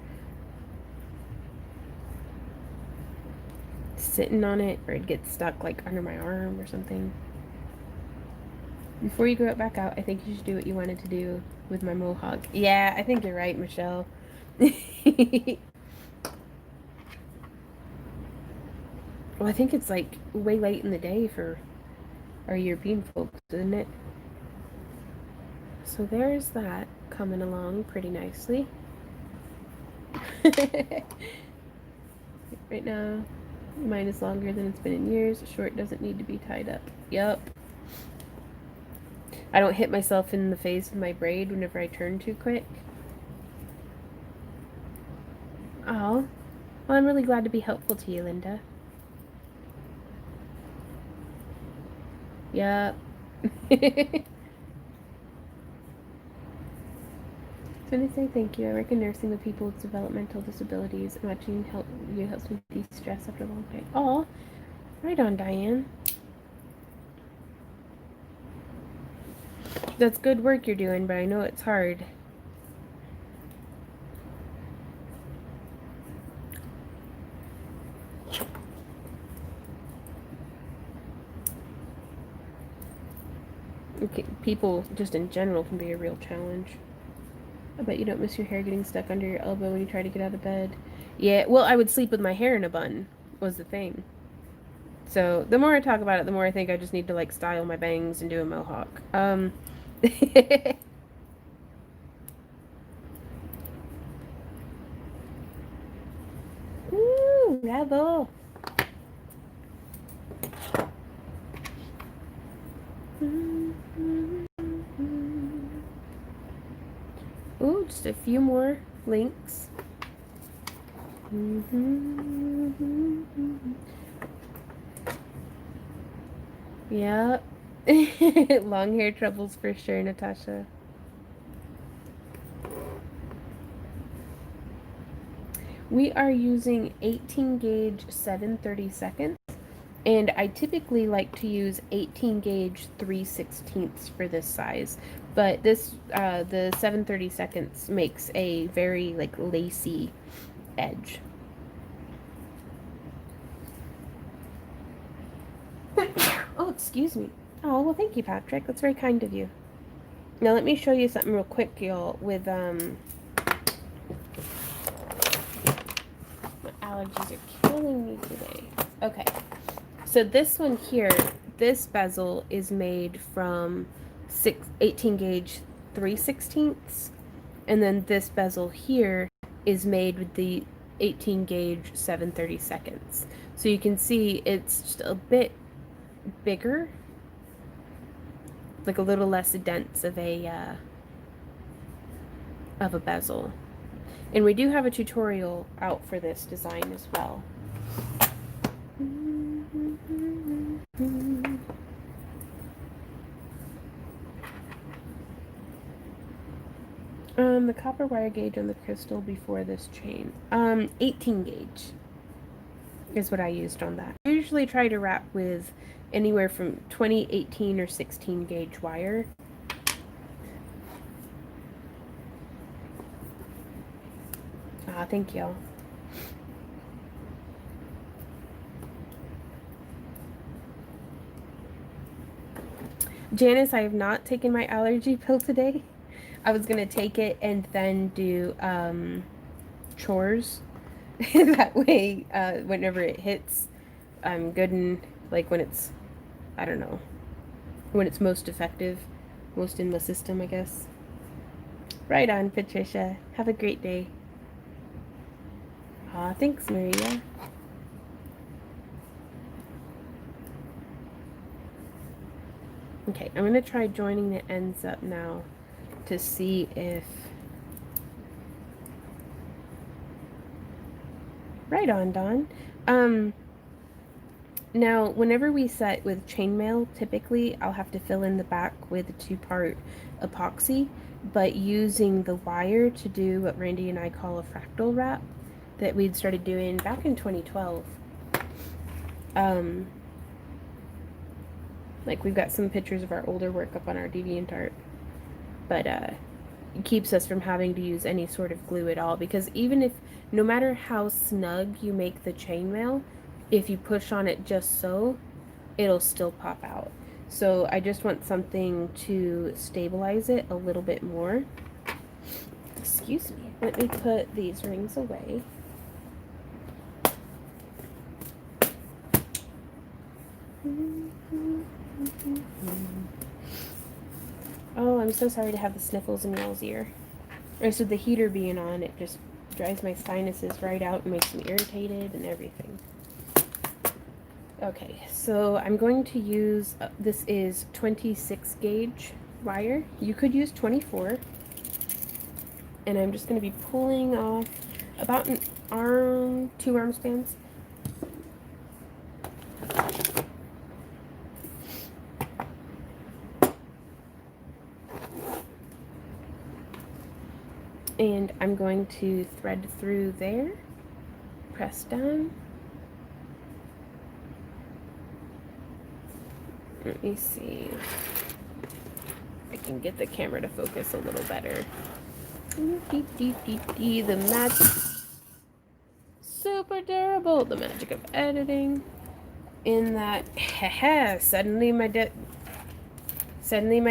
sitting on it, or it'd get stuck like under my arm or something. Before you grow it back out, I think you should do what you wanted to do with my mohawk. Yeah, I think you're right, Michelle. Well, I think it's like way late in the day for our European folks, isn't it? So there's that coming along pretty nicely. Right now, mine is longer than it's been in years. Short doesn't need to be tied up. Yup. I don't hit myself in the face with my braid whenever I turn too quick. Oh, well, I'm really glad to be helpful to you, Linda. Yup. So I say thank you. I work in nursing with people with developmental disabilities, and watching you helps me de-stress after a long day. Oh, right on, Diane. That's good work you're doing, but I know it's hard. Okay, people just in general can be a real challenge. I bet you don't miss your hair getting stuck under your elbow when you try to get out of bed. Yeah, well, I would sleep with my hair in a bun, was the thing. So the more I talk about it, the more I think I just need to like style my bangs and do a mohawk. Ooh, bravo. Ooh, just a few more links. Yeah. Long hair troubles for sure, Natasha. We are using 18 gauge 7/32, and I typically like to use 18 gauge 3/16 for this size, but this the 7/32 makes a very like lacy edge. Oh, excuse me. Oh, well, thank you, Patrick. That's very kind of you. Now let me show you something real quick, y'all, with my allergies are killing me today. Okay. So this one here, this bezel is made from 18 gauge 3/16, and then this bezel here is made with the 18 gauge 7/32. So you can see it's just a bit bigger, like a little less dense of a bezel. And we do have a tutorial out for this design as well. The copper wire gauge on the crystal before this chain. 18 gauge is what I used on that. I usually try to wrap with anywhere from 20, 18, or 16 gauge wire. Thank you. Janice, I have not taken my allergy pill today. I was gonna take it and then do chores. That way, whenever it hits, I'm good and like when it's, I don't know, when it's most effective, most in the system, I guess. Right on, Patricia. Have a great day. Thanks, Maria. Okay, I'm gonna try joining the ends up now to see if... Right on, Dawn. Now, whenever we set with chainmail, typically I'll have to fill in the back with a 2-part epoxy, but using the wire to do what Randy and I call a fractal wrap that we'd started doing back in 2012. Like, we've got some pictures of our older work up on our DeviantArt, but it keeps us from having to use any sort of glue at all, because even if, no matter how snug you make the chainmail, if you push on it just so, it'll still pop out. So I just want something to stabilize it a little bit more. Excuse me. Let me put these rings away. Oh, I'm so sorry to have the sniffles in y'all's ear. Or so the heater being on, it just drives my sinuses right out and makes me irritated and everything. Okay, so I'm going to use, this is 26 gauge wire. You could use 24. And I'm just going to be pulling off about an arm, 2 arm spans. And I'm going to thread through there, press down. Let me see if I can get the camera to focus a little better. The magic, super durable, the magic of editing. In that, suddenly my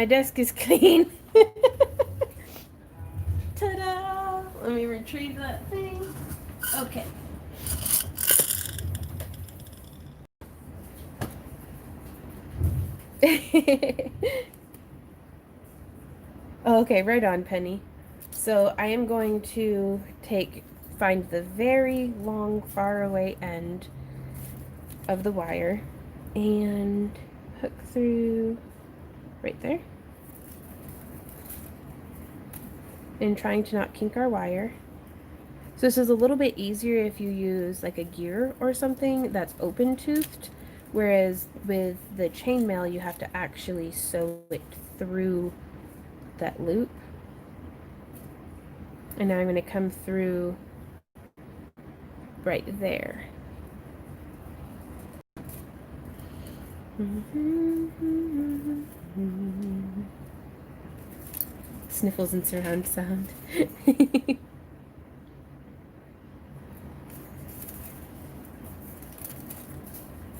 desk is clean. Ta-da! Let me retrieve that thing. Okay. Okay, right on, Penny. So I am going to find the very long, far away end of the wire and hook through right there. And trying to not kink our wire. So this is a little bit easier if you use like a gear or something that's open toothed, whereas with the chainmail you have to actually sew it through that loop. And now I'm going to come through right there. Sniffles and surround sound.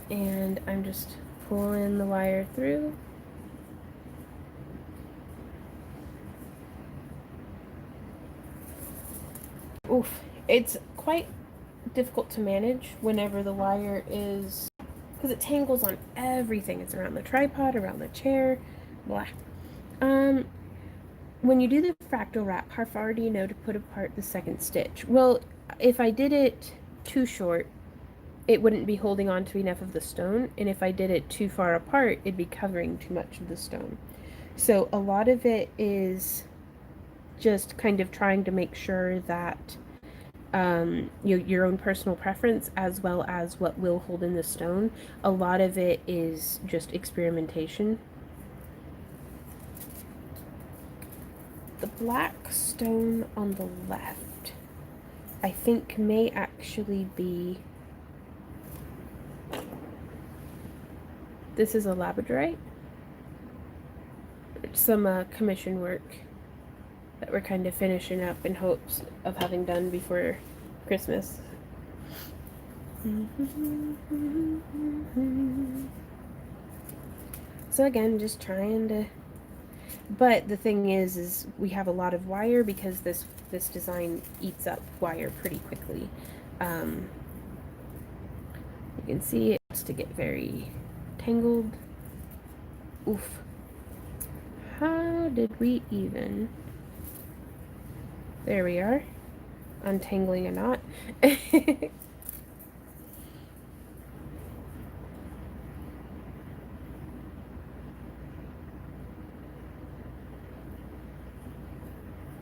And I'm just pulling the wire through. Oof, it's quite difficult to manage whenever the wire is, because it tangles on everything. It's around the tripod, around the chair, blah. When you do the fractal wrap, how far do you know to put apart the second stitch? Well, if I did it too short, it wouldn't be holding on to enough of the stone, and if I did it too far apart, it'd be covering too much of the stone. So a lot of it is just kind of trying to make sure that your own personal preference as well as what will hold in the stone. A lot of it is just experimentation. The black stone on the left, I think, may actually be. This is a labradorite. Some commission work that we're kind of finishing up in hopes of having done before Christmas. So again, just trying to. But the thing is we have a lot of wire because this design eats up wire pretty quickly. You can see it starts to get very tangled. Oof. How did we even? There we are. Untangling a knot.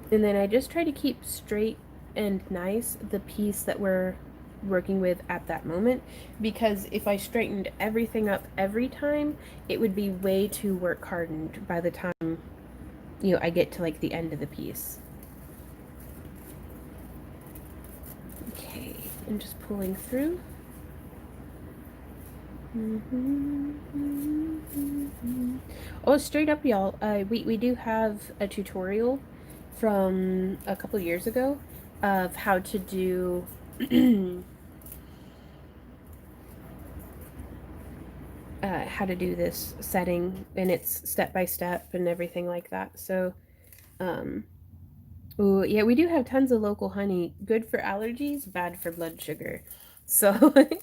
And then I just try to keep straight and nice the piece that we're working with at that moment, because if I straightened everything up every time, it would be way too work hardened by the time I get to like the end of the piece. Okay, I'm just pulling through. Oh, straight up, y'all. We do have a tutorial from a couple years ago of how to do how to do this setting, and it's step by step and everything like that. So, ooh, yeah, we do have tons of local honey. Good for allergies, bad for blood sugar. So, but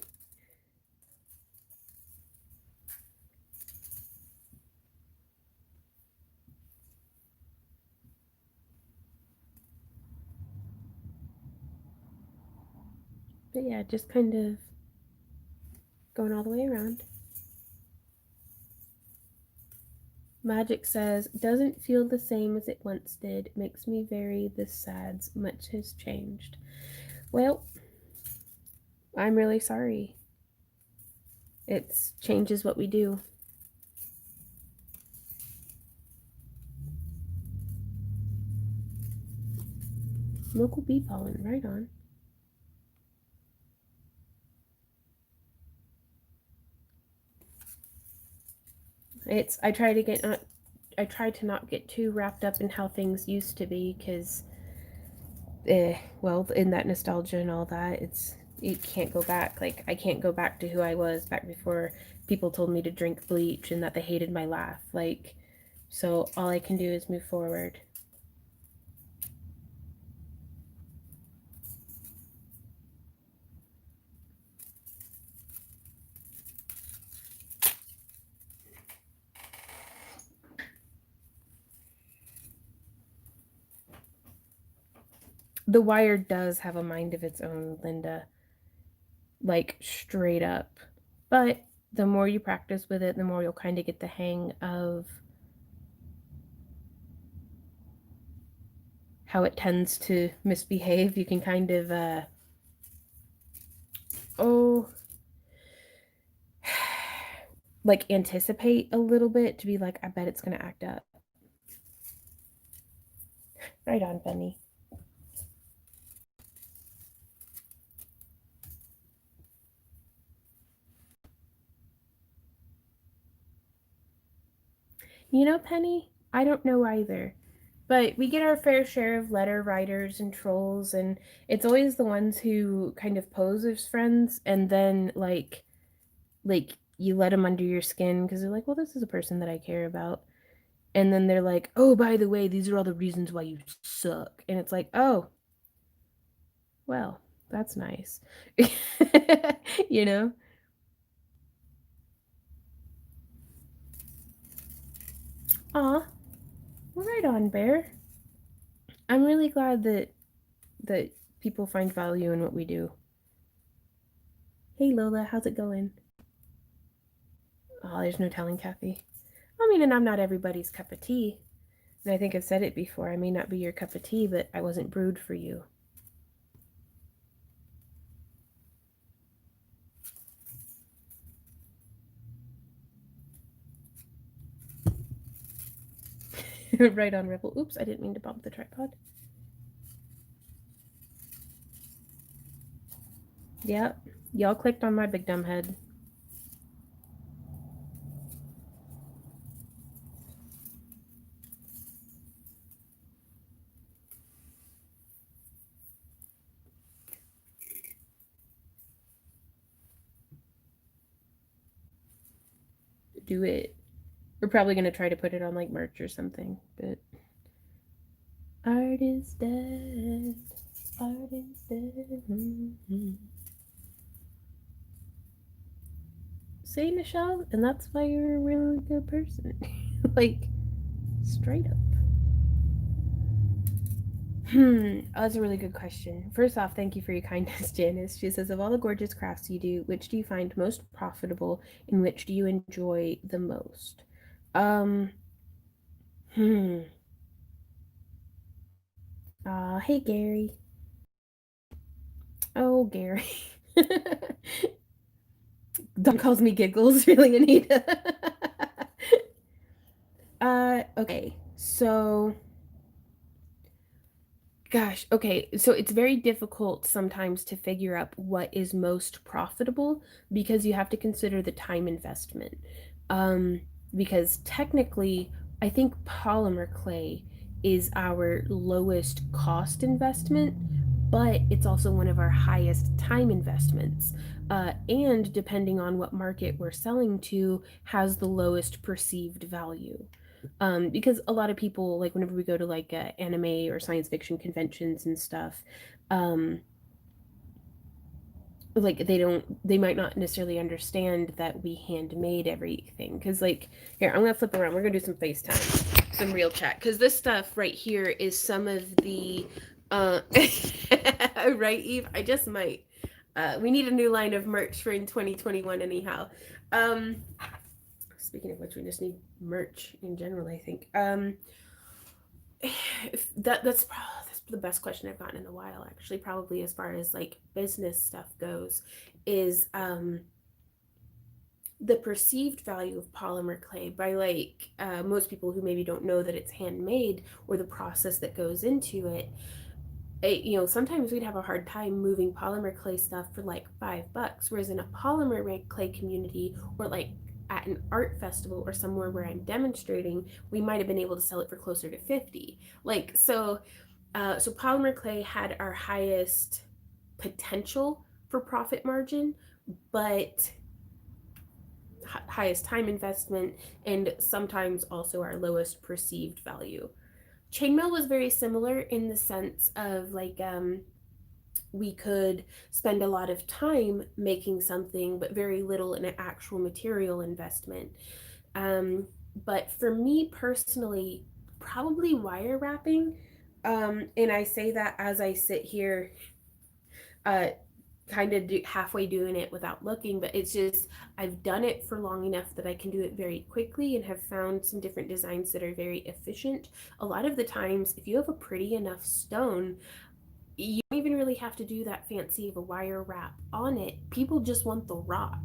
yeah, just kind of going all the way around. Magic says, doesn't feel the same as it once did. Makes me very this sad. Much has changed. Well, I'm really sorry. It's changes what we do. Local bee pollen, right on. I try to not get too wrapped up in how things used to be, because well, in that nostalgia and all that, you can't go back. Like, I can't go back to who I was back before people told me to drink bleach and that they hated my laugh. Like, so all I can do is move forward. The wire does have a mind of its own, Linda. Like, straight up. But the more you practice with it, the more you'll kind of get the hang of how it tends to misbehave. You can kind of, oh, like anticipate a little bit to be like, I bet it's going to act up. Right on, Bunny. Penny, I don't know either. But we get our fair share of letter writers and trolls, and it's always the ones who kind of pose as friends, and then like you let them under your skin because they're like, well, this is a person that I care about. And then they're like, oh, by the way, these are all the reasons why you suck. And it's like, oh, well, that's nice. you know? Aw, well, right on, Bear. I'm really glad that people find value in what we do. Hey Lola, how's it going? Oh, there's no telling Kathy. I mean, and I'm not everybody's cup of tea. And I think I've said it before. I may not be your cup of tea, but I wasn't brewed for you. Right on, Rebel. Oops, I didn't mean to bump the tripod. Yep, y'all clicked on my big dumb head. Do it. We're probably gonna try to put it on like merch or something, but art is dead. Art is dead. Say, Michelle, and that's why you're a really good person. Like, straight up. That's a really good question. First off, thank you for your kindness, Janice. She says, of all the gorgeous crafts you do, which do you find most profitable and which do you enjoy the most? Um, hmm. Hey, Gary. Oh, Gary. Don calls me Giggles, really, Anita. Okay. So, gosh, okay. So it's very difficult sometimes to figure out what is most profitable because you have to consider the time investment. Um, because technically, I think polymer clay is our lowest cost investment, but it's also one of our highest time investments. And depending on what market we're selling to, has the lowest perceived value. Because a lot of people, like whenever we go to like anime or science fiction conventions and stuff, um, like they might not necessarily understand that we handmade everything. Because like, here, I'm gonna flip around. We're gonna do some FaceTime, some real chat. Because this stuff right here is some of the, right, Eve? I just might. We need a new line of merch for in 2021 anyhow. Um, Speaking of which, we just need merch in general, I think. That's the best question I've gotten in a while, actually, probably as far as like business stuff goes, is the perceived value of polymer clay by like most people who maybe don't know that it's handmade or the process that goes into it. Sometimes we'd have a hard time moving polymer clay stuff for like $5, whereas in a polymer clay community or like at an art festival or somewhere where I'm demonstrating, we might have been able to sell it for closer to 50. Like so polymer clay had our highest potential for profit margin, but highest time investment and sometimes also our lowest perceived value. Chainmail was very similar in the sense of like we could spend a lot of time making something but very little in an actual material investment. But for me personally, probably wire wrapping. And I say that as I sit here uh, kind of halfway doing it without looking, but it's just I've done it for long enough that I can do it very quickly and have found some different designs that are very efficient. A lot of the times, if you have a pretty enough stone, you don't even really have to do that fancy of a wire wrap on it. People just want the rock.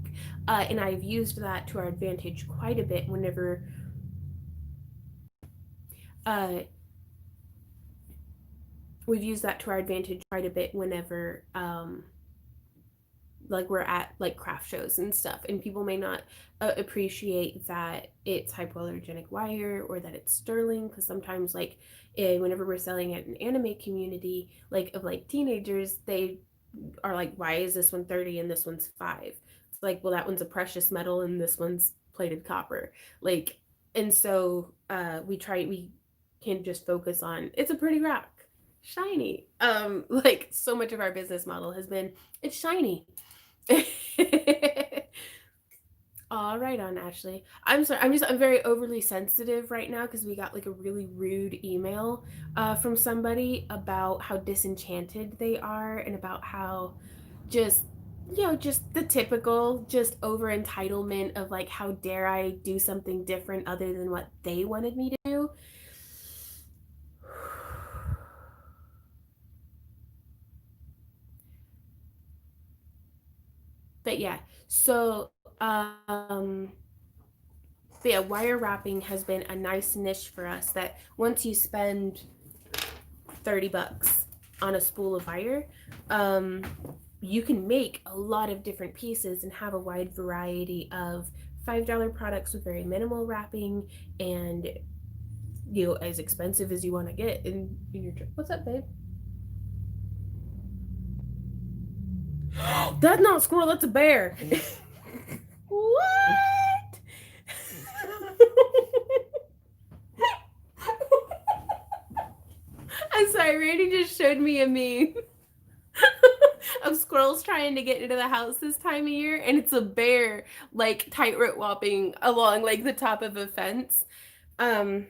And I've used that to our advantage quite a bit whenever uh, we've used that to our advantage quite a bit whenever like we're at like craft shows and stuff, and people may not appreciate that it's hypoallergenic wire or that it's sterling, because sometimes like whenever we're selling at an anime community like of like teenagers, they are like, why is this one 30 and this one's 5? It's like, well, that one's a precious metal and this one's plated copper. Like, and so we can just focus on it's a pretty rock, shiny. Like so much of our business model has been it's shiny. All right on, Ashley. I'm sorry. I'm very overly sensitive right now because we got like a really rude email from somebody about how disenchanted they are and about how just just the typical just over entitlement of like how dare I do something different other than what they wanted me to do. But yeah, so but yeah, wire wrapping has been a nice niche for us that once you spend $30 on a spool of wire, um, you can make a lot of different pieces and have a wide variety of $5 products with very minimal wrapping and as expensive as you want to get in your trip. What's up, babe? That's not a squirrel, that's a bear. What? I'm sorry, Randy just showed me a meme of squirrels trying to get into the house this time of year, and it's a bear like tightrope walking along like the top of a fence. Um,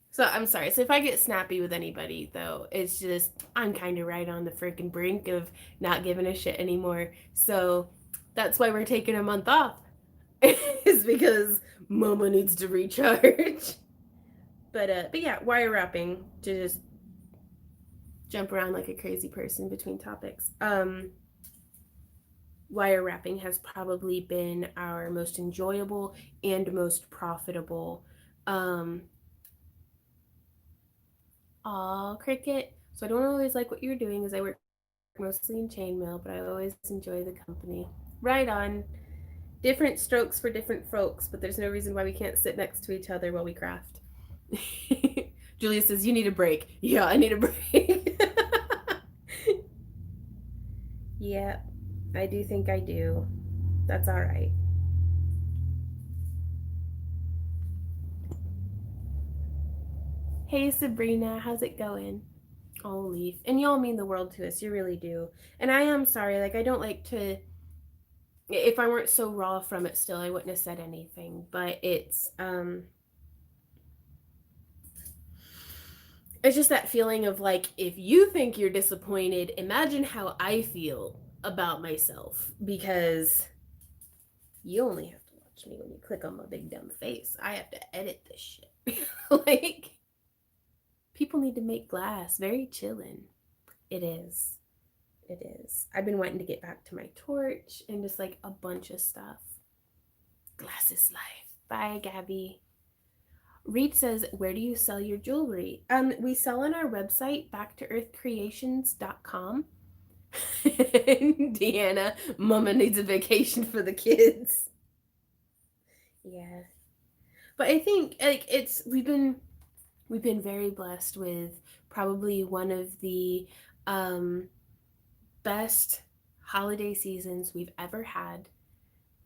so I'm sorry. So if I get snappy with anybody, though, it's just I'm kind of right on the freaking brink of not giving a shit anymore. So that's why we're taking a month off, is because Mama needs to recharge. But yeah, wire wrapping to just jump around like a crazy person between topics. Wire wrapping has probably been our most enjoyable and most profitable. Um, Cricket. So I don't always like what you're doing, as I work mostly in chainmail, but I always enjoy the company. Right on. Different strokes for different folks, but there's no reason why we can't sit next to each other while we craft. Julia says, "You need a break." Yeah, I need a break. Yeah, I do think I do. That's all right. Hey, Sabrina, how's it going? Oh, Leaf. And y'all mean the world to us. You really do. And I am sorry. Like, I don't like to. If I weren't so raw from it still, I wouldn't have said anything. But it's just that feeling of like, if you think you're disappointed, imagine how I feel about myself. Because you only have to watch me when you click on my big dumb face. I have to edit this shit. Like, people need to make glass. Very chillin'. It is. It is. I've been wanting to get back to my torch and just like a bunch of stuff. Glass is life. Bye, Gabby. Reed says, "Where do you sell your jewelry?" We sell on our website, backtooearthcreations.com. Deanna, Mama needs a vacation for the kids. Yeah. But I think like we've been very blessed with probably one of the um best holiday seasons we've ever had.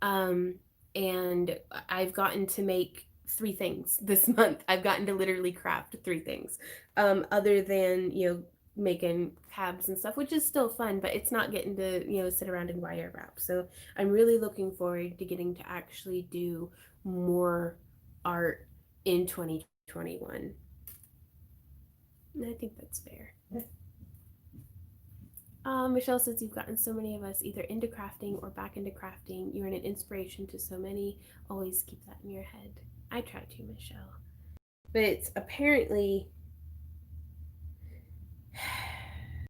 Um, and I've gotten to make three things this month. I've gotten to literally craft three things. Other than, making cabs and stuff, which is still fun, but it's not getting to, sit around and wire wrap. So I'm really looking forward to getting to actually do more art in 2021. And I think that's fair. Michelle says, "You've gotten so many of us either into crafting or back into crafting. You're an inspiration to so many. Always keep that in your head." I try to, Michelle. But it's apparently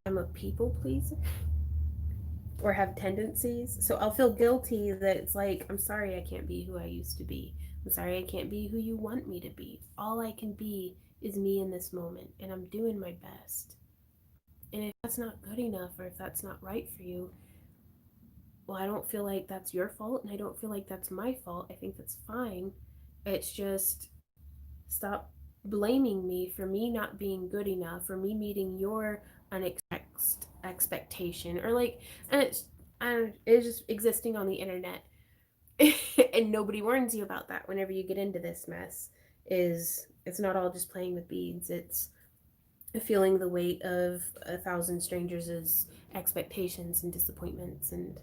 I'm a people pleaser or have tendencies. So I'll feel guilty that it's like, I'm sorry I can't be who I used to be. I'm sorry I can't be who you want me to be. All I can be is me in this moment, and I'm doing my best. And if that's not good enough or if that's not right for you, well, I don't feel like that's your fault and I don't feel like that's my fault. I think that's fine. It's just stop blaming me for me not being good enough, for me meeting your unexpected expectation, or like, and it's just existing on the internet. And nobody warns you about that whenever you get into this mess. Is it's not all just playing with beads, it's feeling the weight of 1,000 strangers' expectations and disappointments and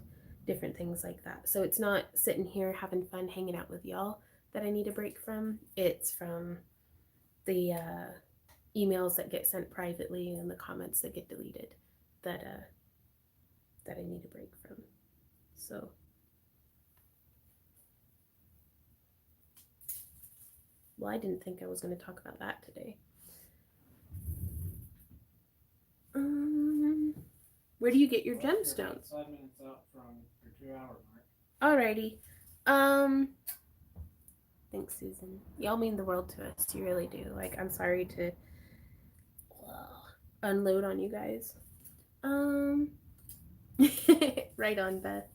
different things like that. So it's not sitting here having fun hanging out with y'all that I need a break from. It's from the emails that get sent privately and the comments that get deleted that I need a break from. So well, I didn't think I was going to talk about that today. Where do you get your gemstones? 5 minutes out from your 2 hour mark. Alrighty. Thanks, Susan. Y'all mean the world to us. You really do. Like, I'm sorry to unload on you guys. Right on, Beth.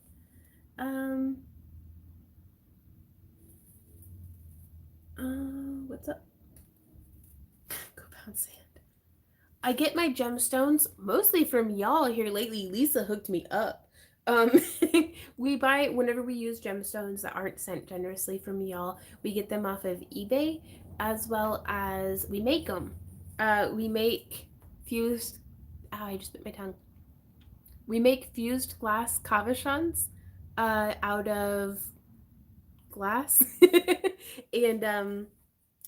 What's up? Go pound sand. I get my gemstones mostly from y'all here lately. Lisa hooked me up. We buy, whenever we use gemstones that aren't sent generously from y'all, we get them off of eBay, as well as we make them. We make fused, I just bit my tongue. We make fused glass cabochons out of glass. And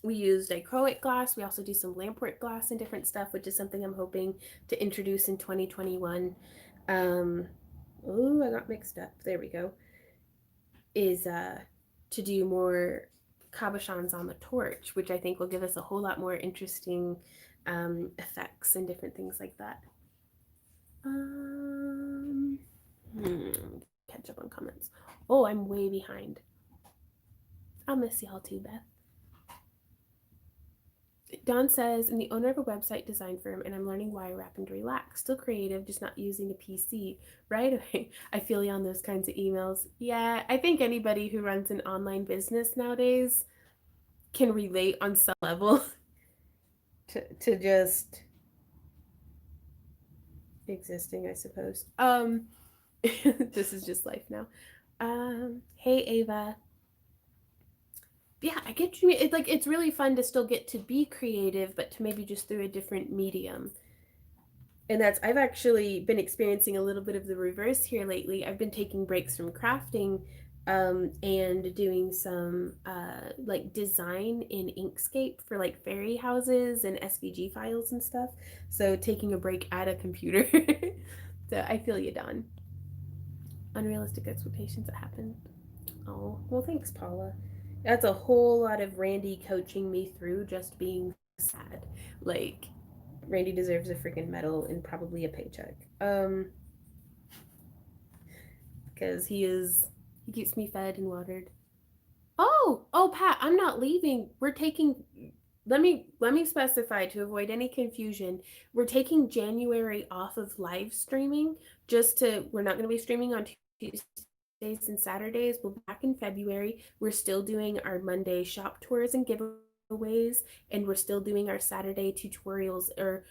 we use dichroic glass. We also do some lamport glass and different stuff, which is something I'm hoping to introduce in 2021. Oh, I got mixed up. There we go. Is to do more cabochons on the torch, which I think will give us a whole lot more interesting effects and different things like that. Catch up on comments. Oh, I'm way behind. I'll miss y'all too, Beth. Dawn says, I'm the owner of a website design firm and I'm learning wire wrap and relax. Still creative, just not using a PC. Right away. I feel you on those kinds of emails. Yeah, I think anybody who runs an online business nowadays can relate on some level to just existing, I suppose. This is just life now. Hey Ava. Yeah, I get you. It's like it's really fun to still get to be creative, but to maybe just through a different medium. And that's, I've actually been experiencing a little bit of the reverse here lately. I've been taking breaks from crafting and doing some like design in Inkscape for like fairy houses and SVG files and stuff. So taking a break at a computer. So I feel you, Don. Unrealistic expectations that happened. Oh, well, thanks, Paula. That's a whole lot of Randy coaching me through just being sad. Like, Randy deserves a freaking medal and probably a paycheck. Because he keeps me fed and watered. Oh, Pat, I'm not leaving. We're taking, let me specify to avoid any confusion. We're taking January off of live streaming we're not going to be streaming on Tuesdays and Saturdays. We'll be back in February. We're still doing our Monday shop tours and giveaways, and we're still doing our Saturday tutorials, our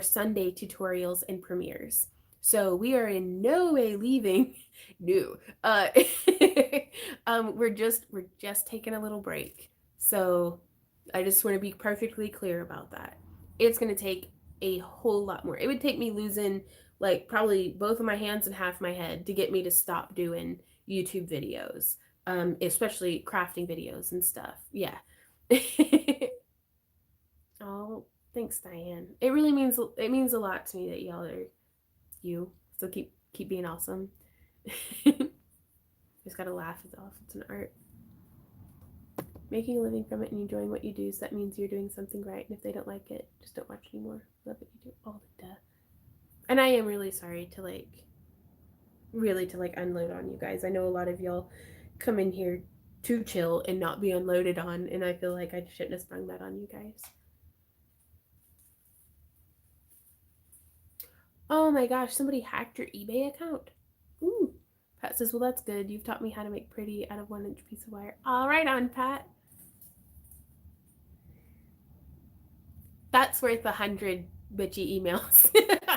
Sunday tutorials and premieres. So we are in no way leaving. No. We're just taking a little break. So I just want to be perfectly clear about that. It's going to take a whole lot more. It would take me losing like probably both of my hands and half my head to get me to stop doing YouTube videos, especially crafting videos and stuff. Yeah. Oh, thanks, Diane. It really means a lot to me that y'all are you. So keep being awesome. Just gotta laugh it off. It's an art. Making a living from it and enjoying what you do, so that means you're doing something right. And if they don't like it, just don't watch anymore. Love what you do. All the death. And I am really sorry to unload on you guys. I know a lot of y'all come in here to chill and not be unloaded on, and I feel like I shouldn't have sprung that on you guys. Oh my gosh, somebody hacked your eBay account. Ooh. Pat says, well, that's good. You've taught me how to make pretty out of 1-inch piece of wire. All right on, Pat. That's worth 100 bitchy emails.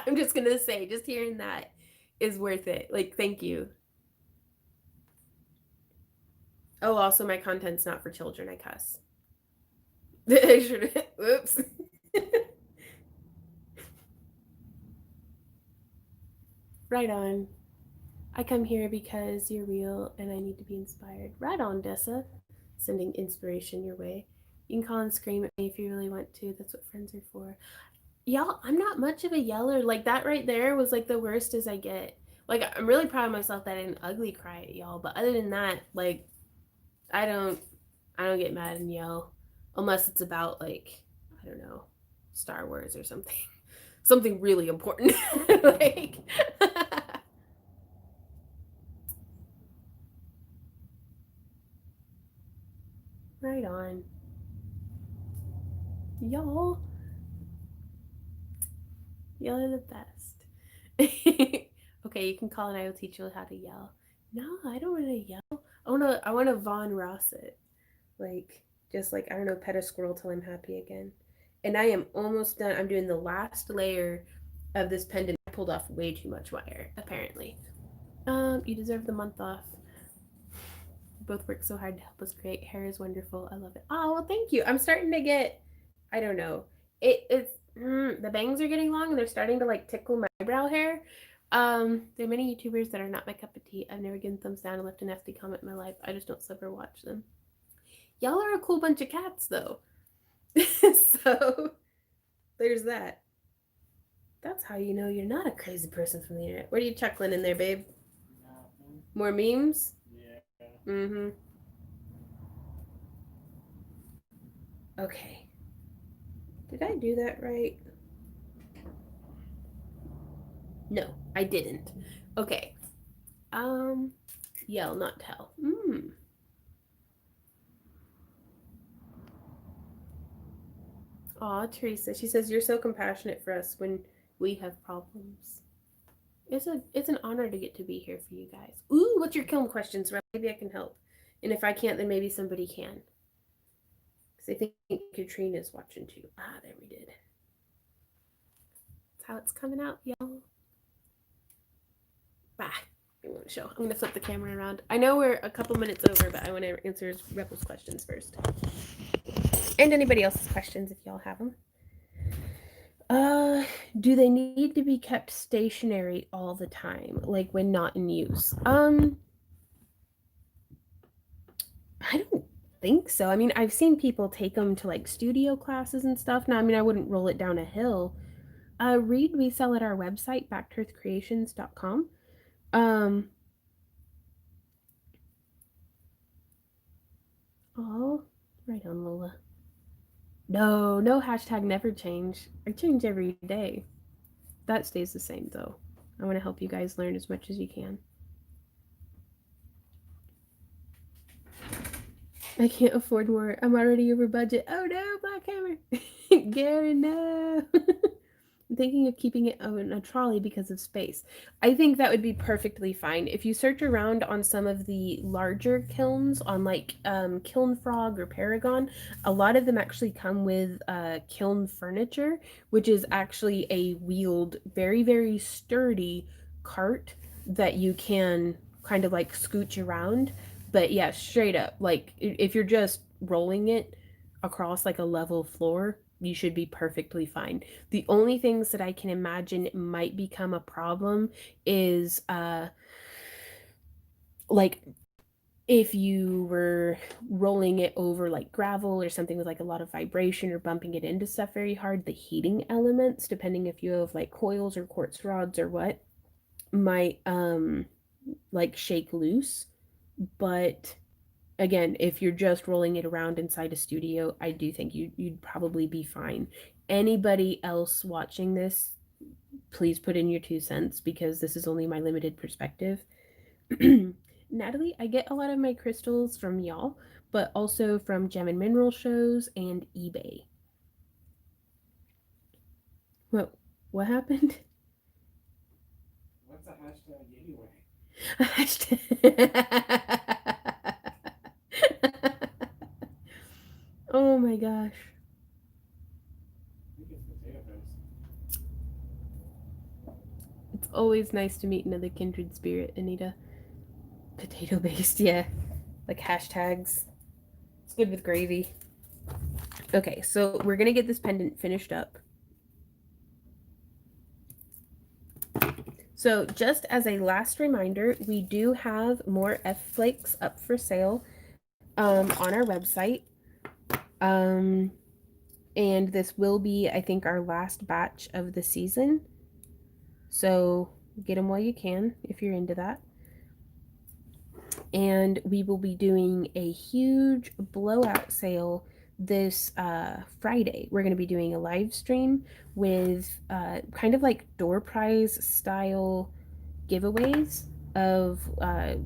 I'm just going to say, just hearing that is worth it. Like, thank you. Oh, also, my content's not for children. I cuss. I should. Oops. Right on. I come here because you're real and I need to be inspired. Right on, Dessa. Sending inspiration your way. You can call and scream at me if you really want to. That's what friends are for. Y'all, I'm not much of a yeller. Like that right there was like the worst as I get. Like I'm really proud of myself that I didn't ugly cry at y'all. But other than that, like I don't I don't get mad and yell unless it's about like I don't know, Star Wars or something. Something really important. Like right on. Y'all. Y'all are the best. Okay, you can call and I will teach you how to yell. No, I don't want to yell. I wanna Von Ross it. Like just like I don't know, pet a squirrel till I'm happy again. And I am almost done. I'm doing the last layer of this pendant. I pulled off way too much wire, apparently. You deserve the month off. You both work so hard to help us create. Hair is wonderful. I love it. Oh well, thank you. I'm starting to get. I don't know. The bangs are getting long and they're starting to like tickle my eyebrow hair. There are many YouTubers that are not my cup of tea. I've never given thumbs down and left a nasty comment in my life. I just don't sub or watch them. Y'all are a cool bunch of cats though. So there's that. That's how you know you're not a crazy person from the internet. What are you chuckling in there, babe? More memes? Yeah. Mm-hmm. Okay. Did I do that right? No, I didn't. Okay. Yell, not tell. Aw, Teresa. She says you're so compassionate for us when we have problems. It's an honor to get to be here for you guys. Ooh, what's your kiln questions? Maybe I can help. And if I can't, then maybe somebody can. Because I think Katrina's watching too. Ah, there we did. That's how it's coming out, y'all. Bah. I won't show. I'm gonna flip the camera around. I know we're a couple minutes over, but I want to answer Rebel's questions first. And anybody else's questions if y'all have them. Do they need to be kept stationary all the time, like when not in use? I don't think so. I mean, I've seen people take them to like studio classes and stuff. Now, I mean, I wouldn't roll it down a hill. Reed, we sell at our website, backtoothcreations.com. Oh, right on, Lola. No hashtag never change. I change every day. That stays the same though. I want to help you guys learn as much as you can. I can't afford more. I'm already over budget. Oh no, Black Hammer. Gary, no. I'm thinking of keeping it in a trolley because of space. I think that would be perfectly fine. If you search around on some of the larger kilns, on like Kiln Frog or Paragon, a lot of them actually come with kiln furniture, which is actually a wheeled, very, very sturdy cart that you can kind of like scooch around. But yeah, straight up, like if you're just rolling it across like a level floor, you should be perfectly fine. The only things that I can imagine might become a problem is like if you were rolling it over like gravel or something with like a lot of vibration or bumping it into stuff very hard, the heating elements, depending if you have like coils or quartz rods or what, might like shake loose. But again, if you're just rolling it around inside a studio, I do think you'd probably be fine. Anybody else watching this, please put in your 2 cents because this is only my limited perspective. Natalie, I get a lot of my crystals from y'all, but also from gem and mineral shows and eBay. What happened? What's a hashtag anyway? Oh my gosh. I think it's potato based. It's always nice to meet another kindred spirit, Anita. Potato based, yeah. Like hashtags. It's good with gravy. Okay, so we're gonna get this pendant finished up. So just as a last reminder, we do have more F flakes up for sale on our website. And this will be, I think, our last batch of the season. So get them while you can if you're into that. And we will be doing a huge blowout sale this Friday. We're going to be doing a live stream with kind of like door prize style giveaways of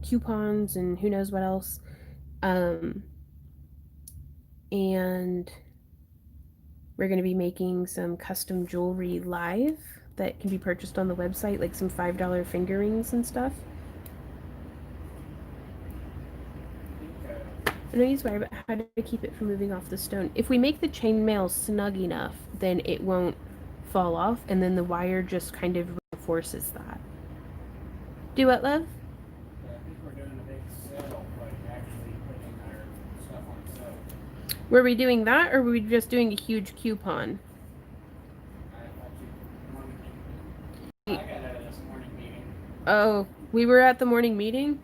coupons and who knows what else. Um, and we're going to be making some custom jewelry live that can be purchased on the website, like some $5 finger rings and stuff. I know you swear, but how do I keep it from moving off the stone? If we make the chainmail snug enough, then it won't fall off, and then the wire just kind of reinforces that. Do what, love? I think we're doing a big sale, like actually putting our stuff on sale. Were we doing that, or were we just doing a huge coupon? I got out of this morning meeting. Oh, we were at the morning meeting?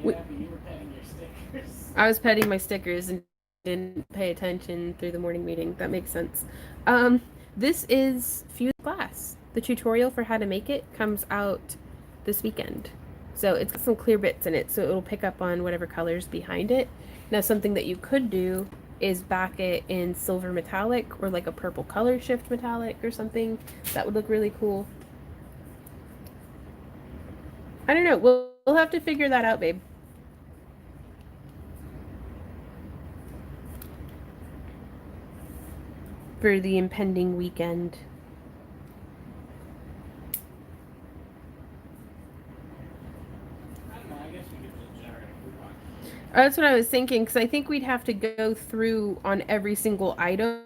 Yeah, but you were petting your stickers. I was petting my stickers and didn't pay attention through the morning meeting. That makes sense. This is Fused Glass. The tutorial for how to make it comes out this weekend. So it's got some clear bits in it, so it'll pick up on whatever colors behind it. Now, something that you could do is back it in silver metallic or like a purple color shift metallic or something. That would look really cool. I don't know. We'll have to figure that out, babe. For the impending weekend. I don't know, I guess we could just generate a coupon. That's what I was thinking, because I think we'd have to go through on every single item.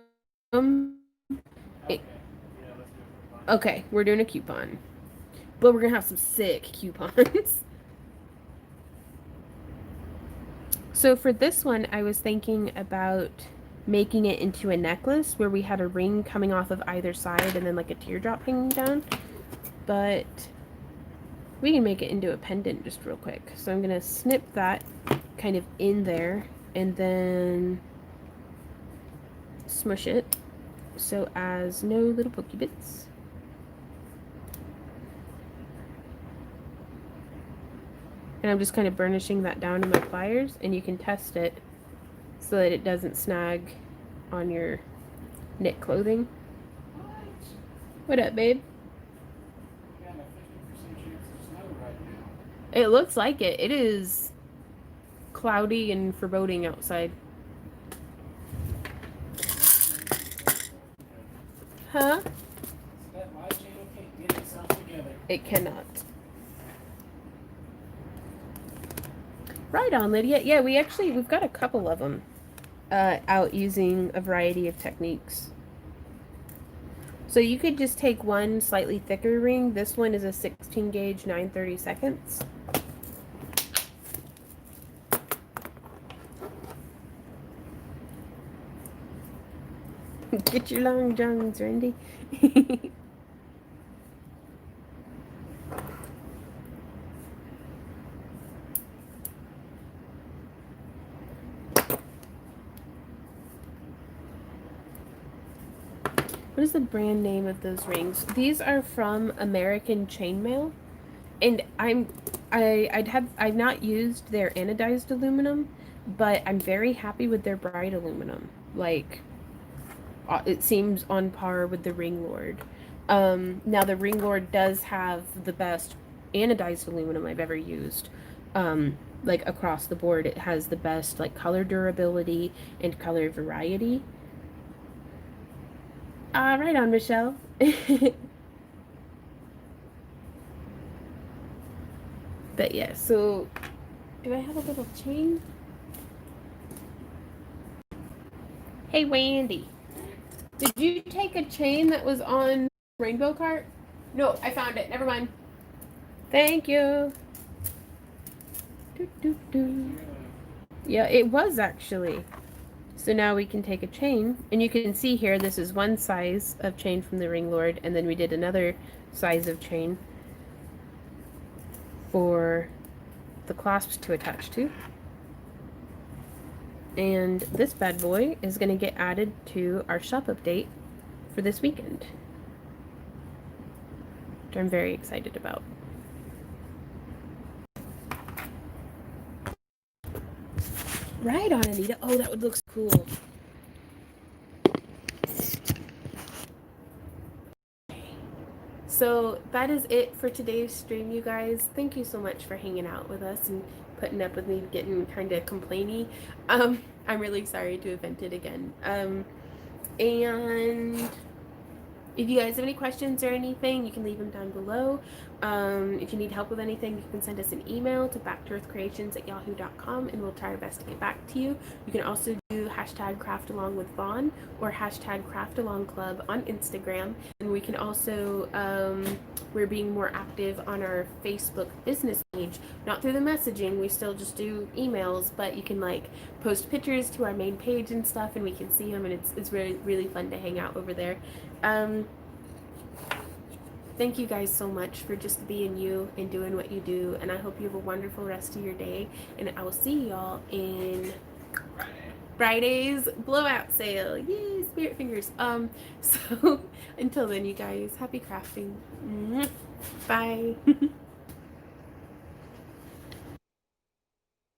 Okay. Yeah, let's do a coupon. Okay, we're doing a coupon. But we're going to have some sick coupons. So for this one, I was thinking about making it into a necklace where we had a ring coming off of either side and then like a teardrop hanging down. But we can make it into a pendant just real quick. So I'm going to snip that kind of in there and then smush it so as no little pokey bits. And I'm just kind of burnishing that down in my pliers, and you can test it so that it doesn't snag on your knit clothing. What up, babe? We got a 50% chance of snow right now. It looks like it. It is cloudy and foreboding outside. Huh? That live channel can't get itself together. It cannot. Right on, Lydia. Yeah, we've got a couple of them out using a variety of techniques. So you could just take one slightly thicker ring. This one is a 16 gauge 9/32. Get your long johns, Randy. What is the brand name of those rings? These are from American Chainmail, and I've not used their anodized aluminum, but I'm very happy with their bright aluminum. Like, it seems on par with the Ring Lord. Now the Ring Lord does have the best anodized aluminum I've ever used. Like across the board, it has the best like color durability and color variety. Right on, Michelle. But yeah, so do I have a little chain? Hey, Wendy, did you take a chain that was on Rainbow Cart? No, I found it. Never mind. Thank you. Yeah, it was actually. So now we can take a chain, and you can see here this is one size of chain from the Ring Lord, and then we did another size of chain for the clasps to attach to. And this bad boy is going to get added to our shop update for this weekend, which I'm very excited about. Right on, Anita. Oh, that would look cool. So that is it for today's stream, you guys. Thank you so much for hanging out with us and putting up with me getting kind of complainy. I'm really sorry to have vented again. And if you guys have any questions or anything, you can leave them down below. If you need help with anything, you can send us an email to backtoearthcreations@yahoo.com, and we'll try our best to get back to you. You can also do #craftalongwithvaughn or #craftalongclub on Instagram. And we can also, we're being more active on our Facebook business page, not through the messaging. We still just do emails, but you can like post pictures to our main page and stuff, and we can see them, and it's really, really fun to hang out over there. Thank you guys so much for just being you and doing what you do, and I hope you have a wonderful rest of your day, and I will see y'all in Friday's blowout sale. Yay, spirit fingers. So until then, you guys, happy crafting. Bye.